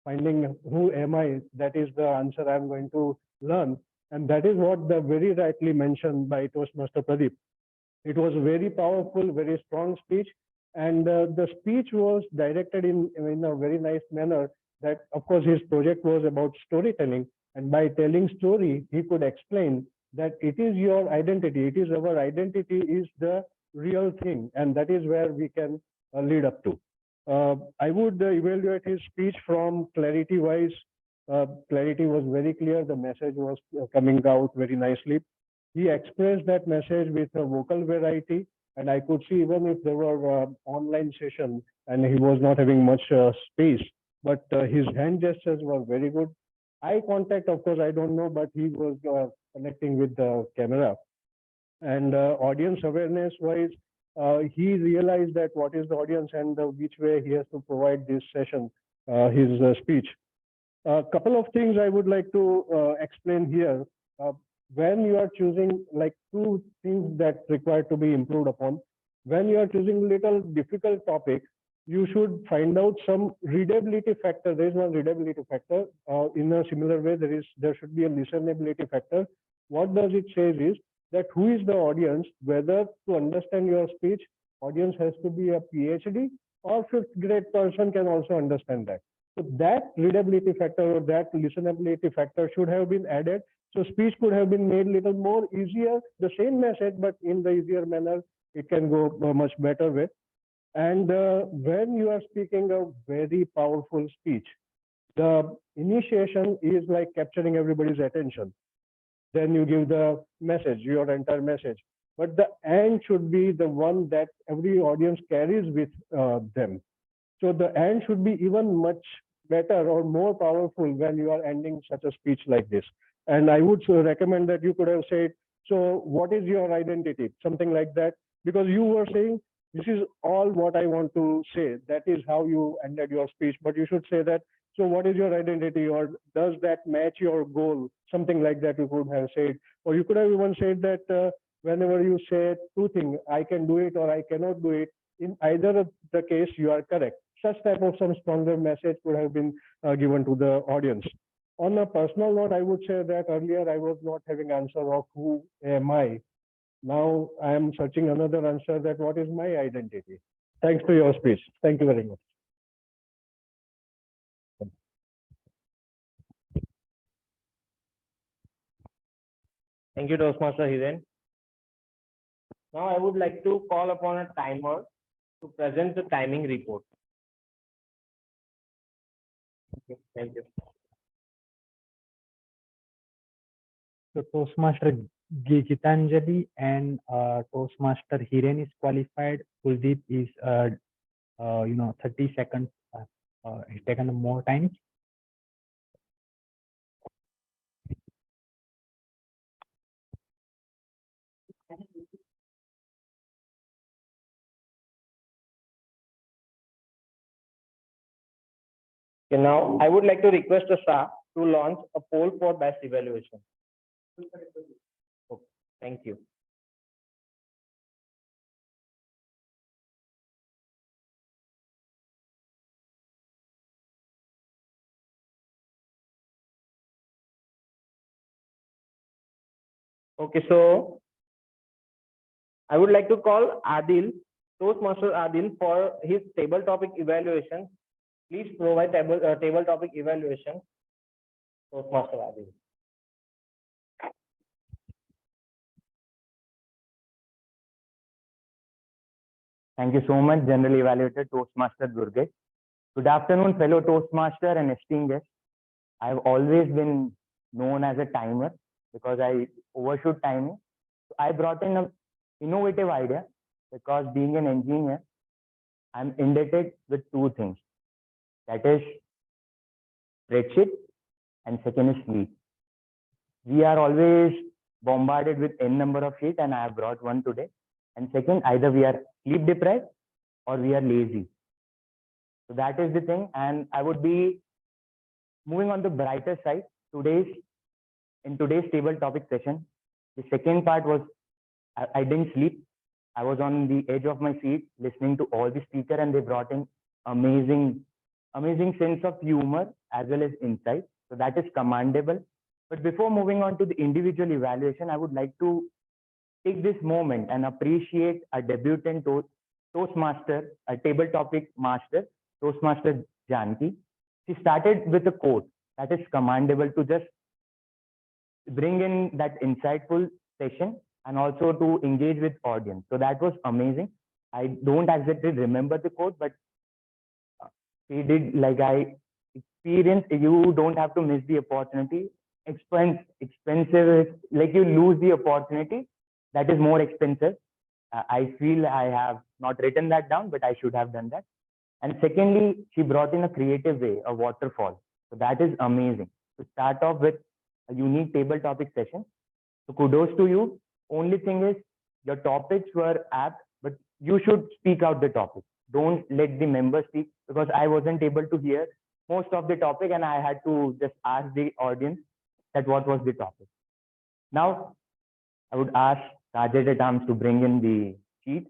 finding who am I. That is the answer I'm going to learn. And that is what the very rightly mentioned by Toastmaster Pradeep. It was very powerful, very strong speech. And the speech was directed in a very nice manner that, of course, his project was about storytelling. And by telling story, he could explain that it is your identity. It is our identity is the real thing. And that is where we can lead up to. I would evaluate his speech from clarity wise. Clarity was very clear. The message was coming out very nicely. He expressed that message with a vocal variety. And I could see even if there were online sessions and he was not having much space, but his hand gestures were very good. Eye contact, of course, I don't know, but he was connecting with the camera. And audience awareness wise, he realized that what is the audience and which way he has to provide this session, his speech. A couple of things I would like to explain here. When you are choosing like two things that require to be improved upon, when you are choosing little difficult topic, you should find out some readability factor. There is one readability factor. In a similar way, there should be a listenability factor. What does it say is that who is the audience, whether to understand your speech, audience has to be a PhD or fifth grade person can also understand that. So that readability factor or that listenability factor should have been added. So speech could have been made little more easier, the same message, but in the easier manner, it can go a much better way. And when you are speaking a very powerful speech, the initiation is like capturing everybody's attention. Then you give the message, your entire message. But the end should be the one that every audience carries with them. So the end should be even much better or more powerful when you are ending such a speech like this. And I would recommend that you could have said, so what is your identity? Something like that. Because you were saying, this is all what I want to say. That is how you ended your speech. But you should say that, so what is your identity? Or does that match your goal? Something like that you could have said. Or you could have even said that whenever you say two things, I can do it or I cannot do it, in either of the case, you are correct. Such type of some stronger message would have been given to the audience. On a personal note, I would say that earlier I was not having answer of who am I. Now I am searching another answer that what is my identity. Thanks to your speech. Thank you very much. Thank you, Toastmaster Hiren. Now I would like to call upon a timer to present the timing report. Okay, thank you. So Toastmaster Gitanjali and Toastmaster Hiren is qualified. Kuldeep is 30 seconds. He's taken more time. Okay, now I would like to request the staff to launch a poll for best evaluation. Okay, thank you. Okay, so I would like to call Adil, Toastmaster Adil, for his table topic evaluation. Please provide table topic evaluation. Toastmaster Adil. Thank you so much, General Evaluator Toastmaster Durgesh. Good afternoon, fellow Toastmaster and esteemed guests. I have always been known as a timer because I overshoot timing. So I brought in an innovative idea because being an engineer, I'm indebted with two things. That is spreadsheet and second is sleep. We are always bombarded with n number of sheets and I have brought one today. And second, either we are sleep deprived or we are lazy. So that is the thing. And I would be moving on the brighter side. In today's table topic session, the second part was I didn't sleep. I was on the edge of my seat listening to all the speakers and they brought in amazing sense of humor as well as insight. So that is commendable. But before moving on to the individual evaluation, I would like to take this moment and appreciate a debutant Toastmaster, a table topic master, Toastmaster Janki. She started with a quote that is commendable to just bring in that insightful session and also to engage with audience. So that was amazing. I don't exactly remember the quote, but she did like I experienced. You don't have to miss the opportunity. Expensive, like you lose the opportunity. That is more expensive. I feel I have not written that down, but I should have done that. And secondly, she brought in a creative way, a waterfall. So that is amazing. to start off with a unique table topic session. So kudos to you. Only thing is your topics were apt, but you should speak out the topic. Don't let the members speak, because I wasn't able to hear most of the topic and I had to just ask the audience that what was the topic. Now, I would ask Sajid at arms to bring in the sheet.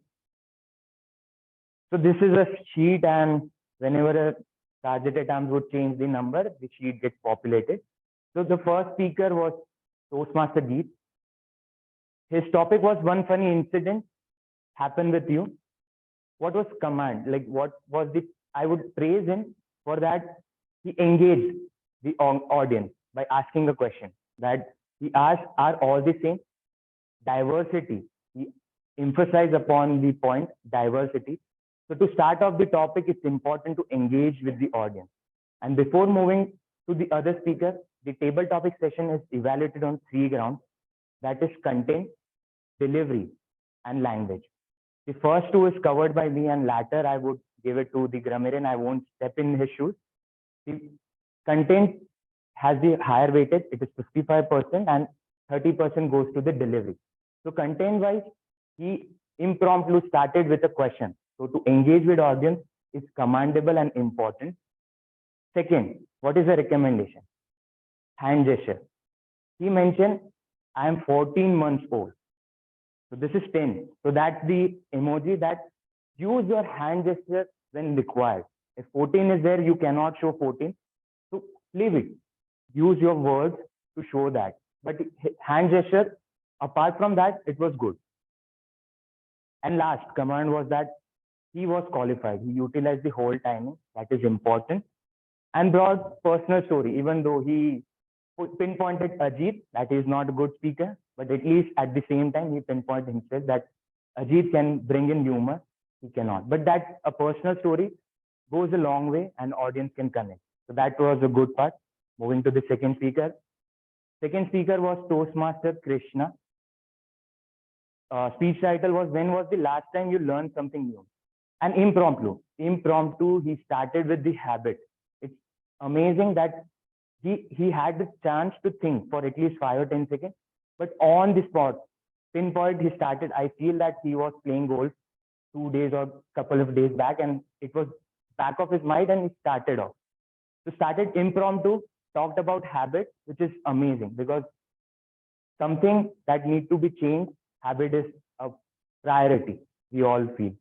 So this is a sheet, and whenever a Sajid at arms would change the number, the sheet gets populated. So the first speaker was Toastmaster Geet. His topic was one funny incident happened with you. What was command? Like what was the, I would praise him for that. He engaged the audience by asking a question that he asked, are all the same? Diversity. He emphasized upon the point diversity. So to start off the topic, it's important to engage with the audience. And before moving to the other speaker, the table topic session is evaluated on 3 grounds. That is content, delivery, and language. The first 2 is covered by me, and later I would give it to the grammarian. I won't step in his shoes. The content has the higher weightage. It is 55% and 30% goes to the delivery. So content wise, he impromptu started with a question. So to engage with audience is commendable and important. Second, what is the recommendation? Hand gesture. He mentioned, I am 14 months old. So this is 10. So that's the emoji that use your hand gesture when required. If 14 is there, you cannot show 14. So leave it. Use your words to show that. But hand gesture, apart from that, it was good. And last command was that he was qualified. He utilized the whole timing. That is important. And brought personal story, even though he pinpointed Ajit, that is not a good speaker, but at least at the same time, he pinpointed himself that Ajit can bring in humor, he cannot. But that a personal story goes a long way and audience can connect. So that was a good part. Moving to the second speaker. Second speaker was Toastmaster Krishna. Speech title was, when was the last time you learned something new? And impromptu. Impromptu, he started with the habit. It's amazing that he had the chance to think for at least 5 or 10 seconds, but on the spot, pinpoint, he started. I feel that he was playing golf 2 days or couple of days back, and it was back of his mind, and he started off. So started impromptu, talked about habit, which is amazing because something that need to be changed. Habit is a priority. We all feel.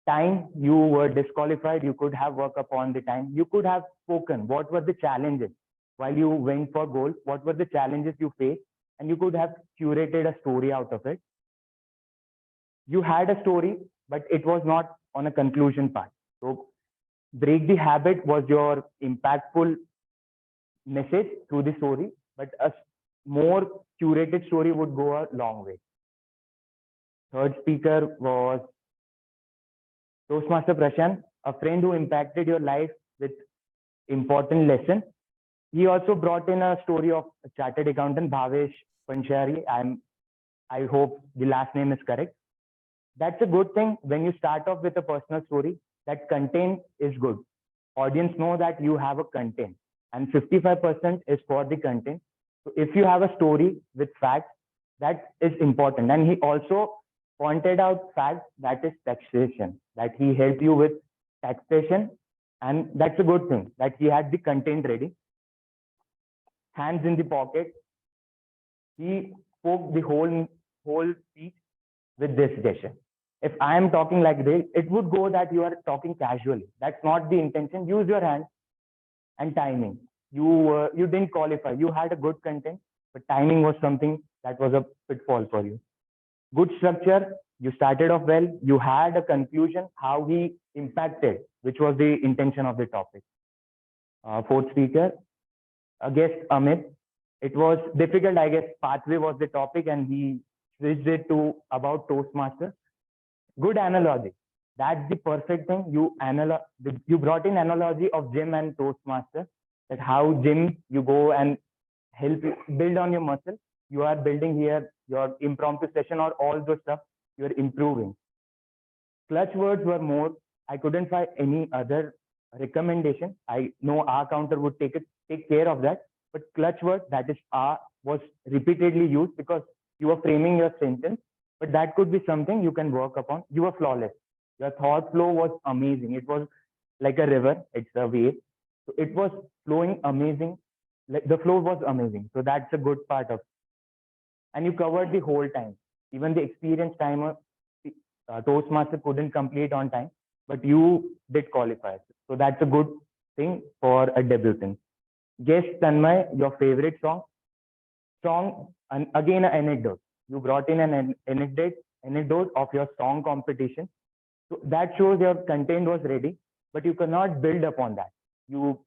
Time, you were disqualified. You could have worked upon the time. You could have spoken. What were the challenges while you went for goal? What were the challenges you faced? And you could have curated a story out of it. You had a story, but it was not on a conclusion part. So break the habit was your impactful message through the story, but a more curated story would go a long way. Third speaker was Toastmaster Prashant, a friend who impacted your life with important lesson. He also brought in a story of a chartered accountant, Bhavesh Panchari. I hope the last name is correct. That's a good thing when you start off with a personal story. That content is good. Audience know that you have a content, and 55% is for the content. So if you have a story with facts, that is important. And he also pointed out fact that is taxation, that he helped you with taxation, and that's a good thing that he had the content ready. Hands in the pocket. He spoke the whole speech with this gesture. If I am talking like this, it would go that you are talking casually. That's not the intention. Use your hands and timing. You didn't qualify. You had a good content, but timing was something that was a pitfall for you. Good structure. You started off well. You had a conclusion, how he impacted, which was the intention of the topic. Fourth speaker, guest Amit. It was difficult, I guess. Pathway was the topic, and he switched it to about Toastmaster. Good analogy. That's the perfect thing. You brought in analogy of gym and Toastmaster. That how gym you go and help you build on your muscle. You are building here your impromptu session or all those stuff. You are improving. Clutch words were more. I couldn't find any other recommendation. I know our counter would take care of that. but clutch word, that is was repeatedly used because you were framing your sentence, but that could be something you can work upon. You were flawless. Your thought flow was amazing. It was like a river, it's a wave. So it was flowing amazing. Like the flow was amazing. So that's a good part of it. And you covered the whole time. Even the experienced timer, Toastmaster couldn't complete on time, but you did qualify. So that's a good thing for a debutant. Guess, Tanmay, your favorite song, and again an anecdote. You brought in an anecdote of your song competition. So that shows your content was ready, but you cannot build upon that. You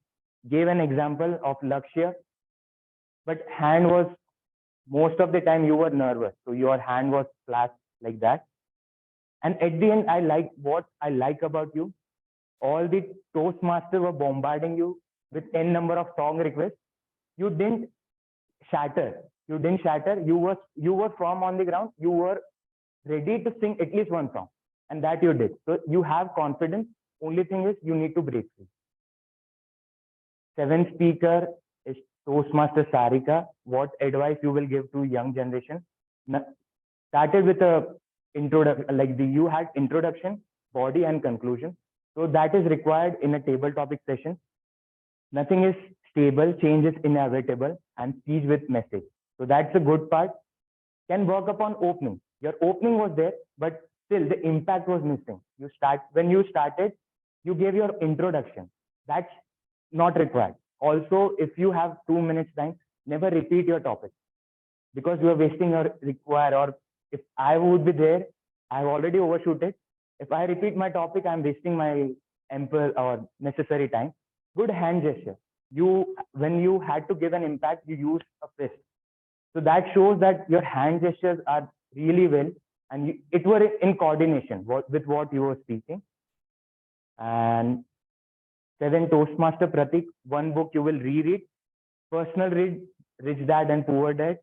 gave an example of Lakshya, but hand was, most of the time you were nervous, so your hand was flat like that. And at the end, what I like about you. All the Toastmasters were bombarding you with n number of song requests. You didn't shatter. You didn't shatter. You were firm on the ground. You were ready to sing at least one song, and that you did. So you have confidence. Only thing is you need to break through. Seventh speaker is Toastmaster Sarika. What advice you will give to young generation? Started with a introduction, like you had introduction, body, and conclusion. So that is required in a table topic session. Nothing is stable, change is inevitable, and speech with message. So that's a good part. Can work upon opening. Your opening was there, but still the impact was missing. When you started, you gave your introduction. That's not required. Also, if you have 2 minutes time, never repeat your topic because you are wasting your required. Or if I would be there, I've already overshoot it. If I repeat my topic, I'm wasting my ample or necessary time. Good hand gesture. When you had to give an impact, you used a fist. So that shows that your hand gestures are really well, and it were in coordination with what you were speaking. And 7, Toastmaster Pratik, one book you will reread. Personal read, Rich Dad and Poor Dad.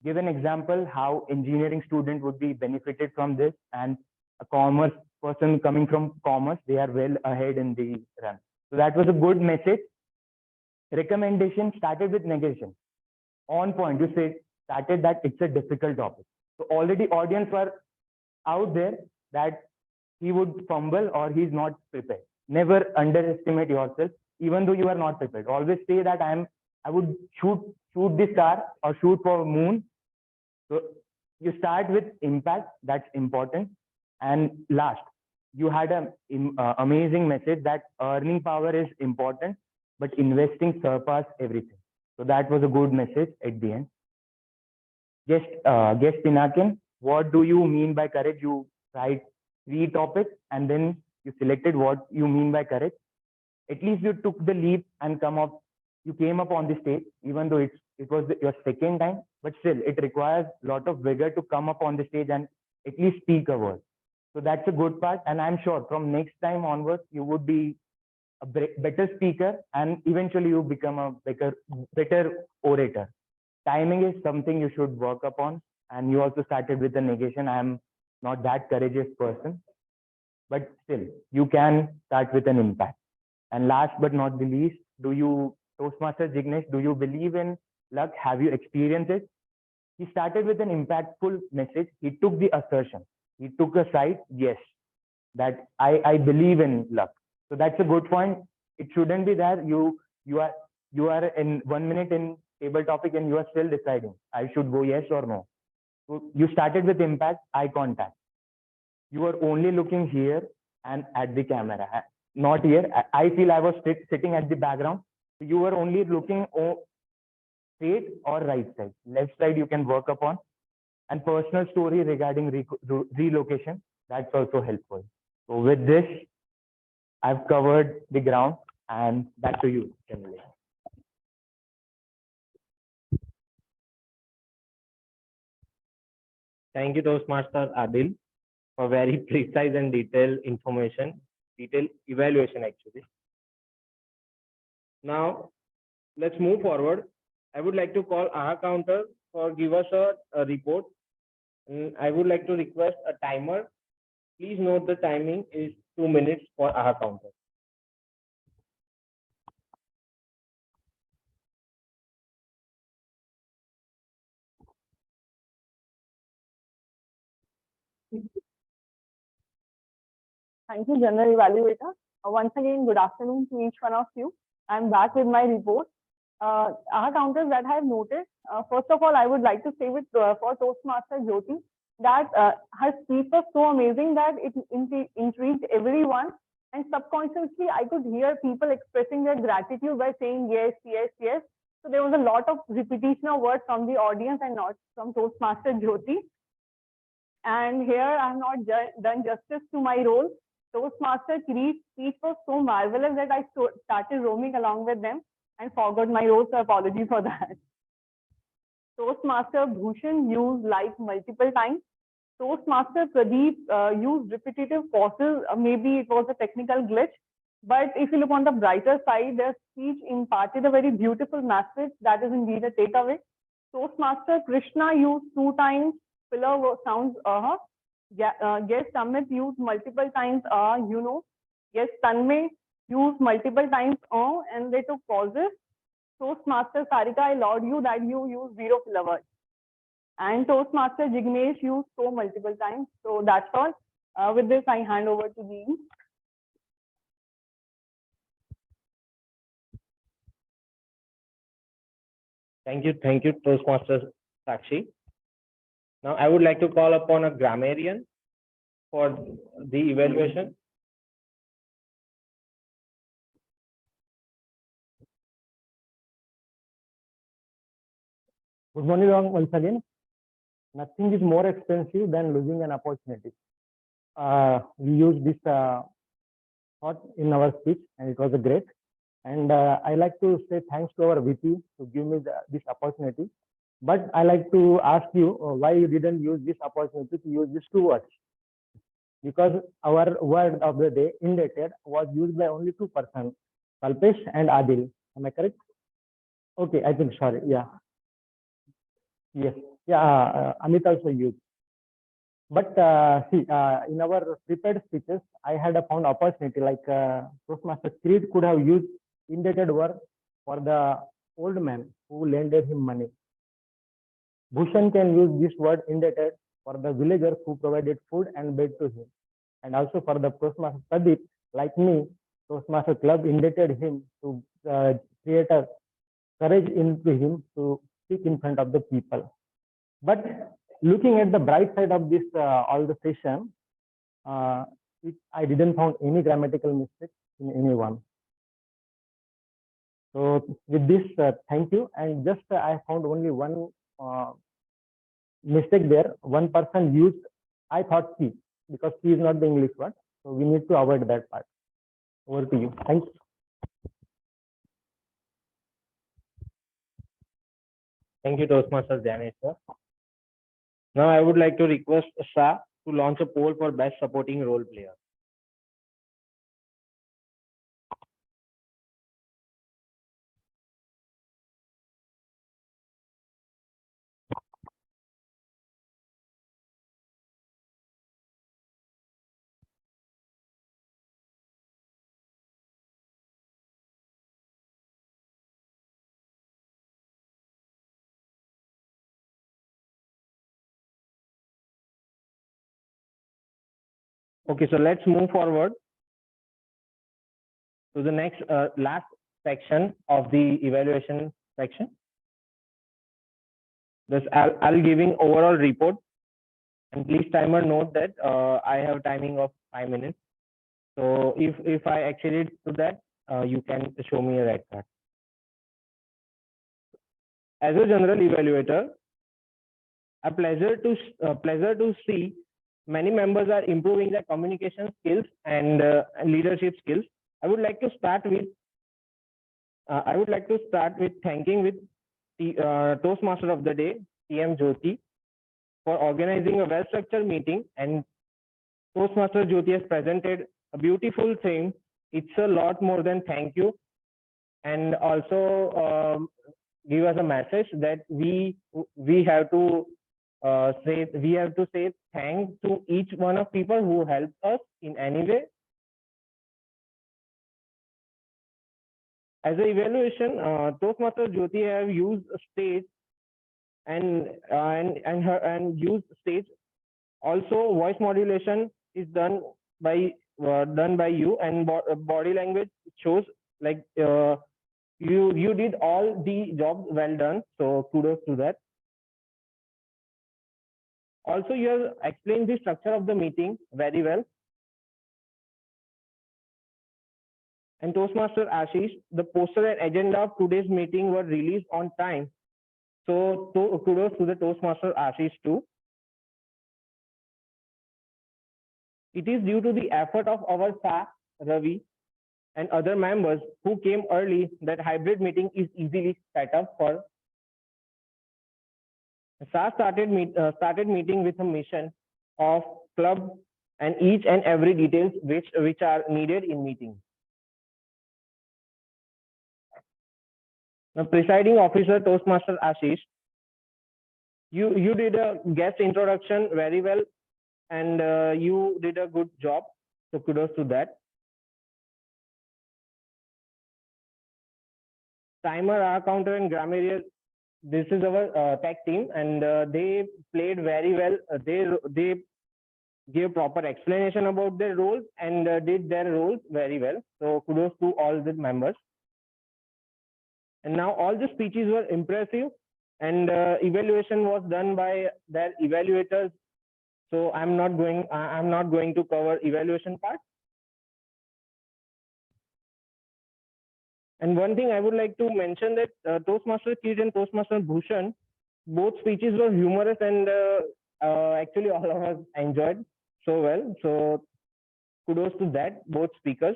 Give an example how engineering student would be benefited from this, and a commerce person coming from commerce, they are well ahead in the run. So that was a good message. Recommendation started with negation. On point, you said started that it's a difficult topic. So already audience were out there that he would fumble or he's not prepared. Never underestimate yourself, even though you are not prepared. Always say that I would shoot the star or shoot for moon. So you start with impact, that's important. And last, you had an amazing message that earning power is important, but investing surpass everything. So that was a good message at the end. Guest Pinakin, what do you mean by courage? You write 3 topics and then you selected what you mean by courage. At least you took the leap and you came up on the stage, even though it was your second time, but still it requires a lot of vigor to come up on the stage and at least speak a word. So that's a good part. And I'm sure from next time onwards, you would be a better speaker and eventually you become a better orator. Timing is something you should work upon. And you also started with the negation. I'm not that courageous person, but still you can start with an impact. And last but not the least, Toastmaster Jignesh, do you believe in luck? Have you experienced it? He started with an impactful message. He took the assertion. He took a side, yes, that I believe in luck. So that's a good point. It shouldn't be that you are in 1 minute in table topic and you are still deciding I should go yes or no. So you started with impact, eye contact. You were only looking here and at the camera, not here. I feel I was sitting at the background. You were only looking straight or right side. Left side you can work upon. And personal story regarding relocation, that's also helpful. So with this, I've covered the ground, and back to you, Emily. Thank you, Toastmaster Adil, for very precise and detailed evaluation actually. Now, let's move forward. I would like to call AHA counter for give us a report. And I would like to request a timer. Please note the timing is 2 minutes for AHA counter. Thank you, General Evaluator. Once again, good afternoon to each one of you. I'm back with my report. Our counters that I have noticed. First of all, I would like to say for Toastmaster Jyoti that her speech was so amazing that it intrigued everyone. And subconsciously, I could hear people expressing their gratitude by saying yes, yes, yes. So there was a lot of repetition of words from the audience and not from Toastmaster Jyoti. And here I have not done justice to my role. Toastmaster Kirit's speech was so marvelous that I started roaming along with them and forgot my role, so apology for that. Toastmaster Bhushan used like multiple times. Toastmaster Pradeep used repetitive pauses. Maybe it was a technical glitch. But if you look on the brighter side, their speech imparted a very beautiful message that is indeed a takeaway. Toastmaster Krishna used 2 times filler sounds. Guest Amit used multiple times. Guest Tanmay used multiple times. And they took pauses. Toastmaster Sarika, I laud you that you use 0 filler words. And Toastmaster Jignesh used so multiple times. So that's all. With this, I hand over to Dee. Thank you, Toastmaster Sakshi. Now, I would like to call upon a grammarian for the evaluation. Good morning once again. Nothing is more expensive than losing an opportunity. We used this thought in our speech, and it was great. And I like to say thanks to our VP to give me this opportunity. But I like to ask you why you didn't use this opportunity to use these 2 words. Because our word of the day, indebted, was used by only 2 persons, Kalpesh and Adil. Am I correct? Okay, I think, sorry, yeah. Yes, yeah, Amit also used. But see, in our prepared speeches, I had found opportunity like Toastmaster Creed could have used indebted word for the old man who lended him money. Bhushan can use this word indebted for the villagers who provided food and bed to him. And also for the Toastmaster Pradeep, like me, Toastmaster Club indebted him to create a courage into him to speak in front of the people. But looking at the bright side of this all the session, I didn't find any grammatical mistake in anyone. So with this, thank you. And just I found only one mistake there. One person used, I thought key, because key is not the English word. So we need to avoid that part. Over to you. Thanks. Thank you, Toastmaster Dhaneshwar. Now, I would like to request Shah to launch a poll for best supporting role player. Okay, so let's move forward to the next last section of the evaluation section. This I'll giving overall report, and please timer note that I have timing of 5 minutes. So if I exceed to that, you can show me a red card. As a general evaluator, a pleasure to see many members are improving their communication skills and leadership skills. I would like to start with thanking with the Toastmaster of the Day, TM Jyoti, for organizing a well-structured meeting. And Toastmaster Jyoti has presented a beautiful thing. It's a lot more than thank you, and also give us a message that we have to say thanks to each one of people who helped us in any way. As an evaluation, Toastmaster Jyoti have used stage and used stage. Also, voice modulation is done by done by you, and body language shows like you did all the jobs well done. So kudos to that. Also, you have explained the structure of the meeting very well. And Toastmaster Ashish, the poster and agenda of today's meeting were released on time. So kudos to the Toastmaster Ashish too. It is due to the effort of our staff, Ravi, and other members who came early that hybrid meeting is easily set up for. SAS started meeting with a mission of club and each and every details which are needed in meeting. Now, presiding officer Toastmaster Ashish, you did a guest introduction very well, and you did a good job. So kudos to that. Timer, our counter, and grammarian. This is our tech team, and they played very well. They gave proper explanation about their roles and did their roles very well. So kudos to all the members. And now all the speeches were impressive, and evaluation was done by their evaluators. So I'm not going to cover evaluation part. And one thing I would like to mention that Toastmaster Kirit and Toastmaster Bhushan, both speeches were humorous, and actually all of us enjoyed so well. So kudos to that, both speakers.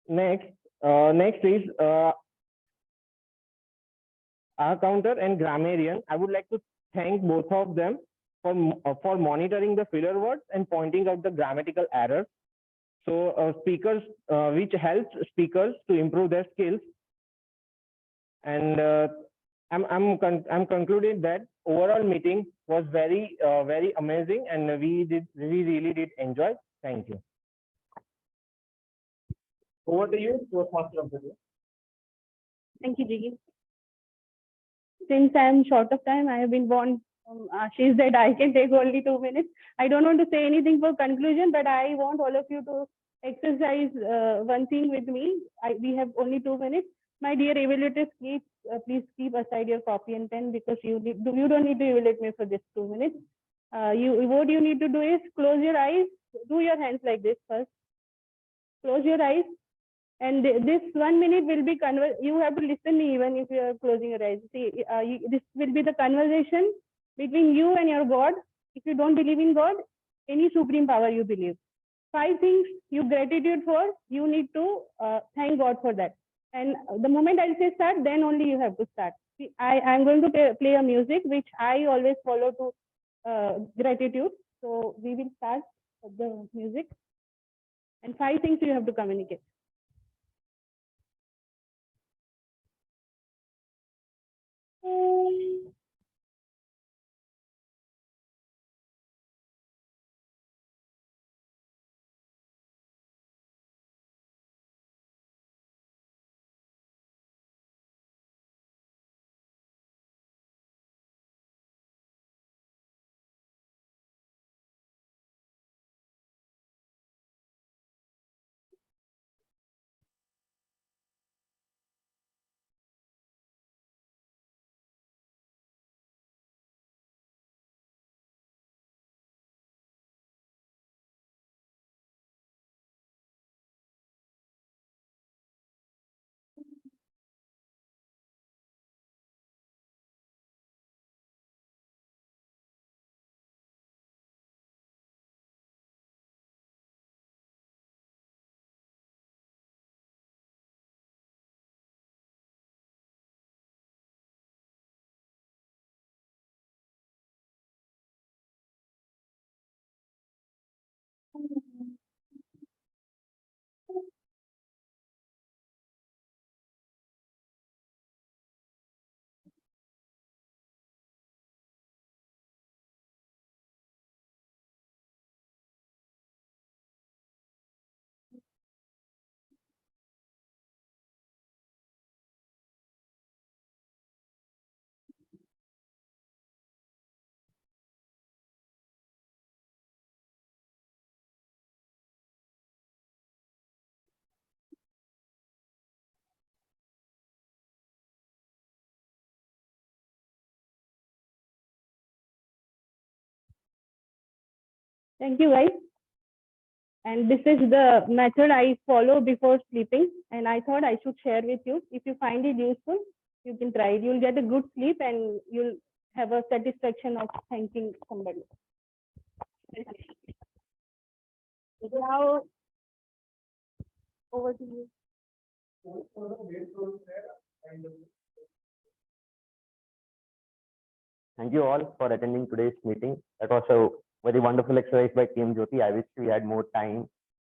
Next is our counter and grammarian. I would like to thank both of them for monitoring the filler words and pointing out the grammatical errors. So speakers, which helps speakers to improve their skills. And I'm concluded that overall meeting was very amazing, and we really did enjoy. Thank you. Over to you, Toastmaster of the day. Thank you, Jiggy. Since I am short of time, I have been warned from Ashish that I can take only 2 minutes. I don't want to say anything for conclusion, but I want all of you to exercise one thing with me. We have only 2 minutes. My dear evaluators, please keep aside your copy and pen, because you don't need to evaluate me for this 2 minutes. What you need to do is close your eyes, do your hands like this first. Close your eyes. And this 1 minute will be you have to listen me even if you are closing your eyes. See, this will be the conversation between you and your God. If you don't believe in God, any supreme power you believe. 5 things you gratitude for, you need to thank God for that. And the moment I say start, then only you have to start. See, I'm going to play a music which I always follow to gratitude. So we will start the music. And 5 things you have to communicate. Thank you, guys. And this is the method I follow before sleeping. And I thought I should share with you. If you find it useful, you can try it. You'll get a good sleep and you'll have a satisfaction of thanking somebody. Now, over to you. Thank you all for attending today's meeting. That was a very wonderful exercise by Team Jyoti. I wish we had more time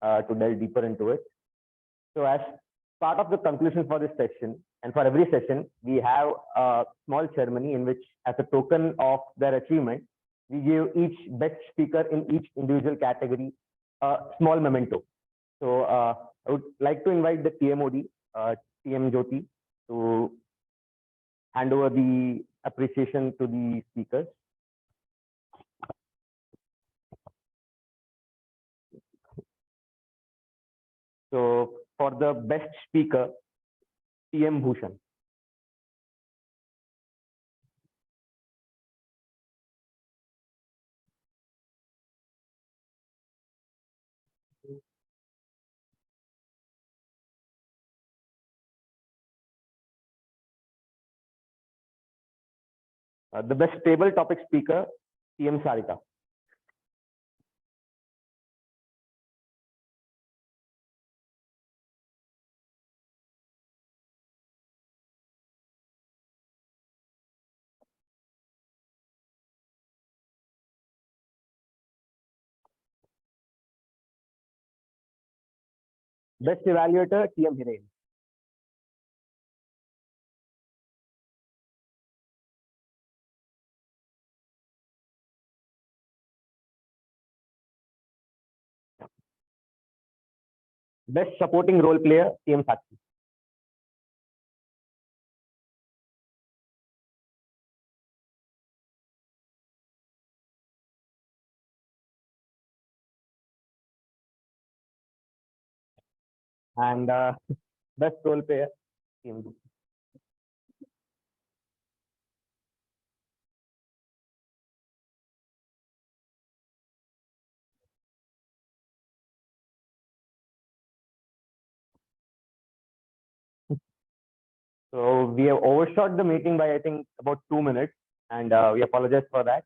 to delve deeper into it. So as part of the conclusion for this session, and for every session, we have a small ceremony in which, as a token of their achievement, we give each best speaker in each individual category a small memento. So I would like to invite the TMOD, TM Jyoti, to hand over the appreciation to the speakers. So for the best speaker, TM Bhushan. The best table topic speaker, TM Sarika. Best evaluator, TM Hiren. Best supporting role player, TM Sakshi. And best role player, TM Bhushan. So we have overshot the meeting by, I think, about 2 minutes, and we apologize for that.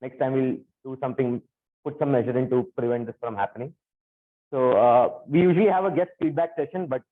Next time we'll do something, put some measure in to prevent this from happening. So we usually have a guest feedback session, but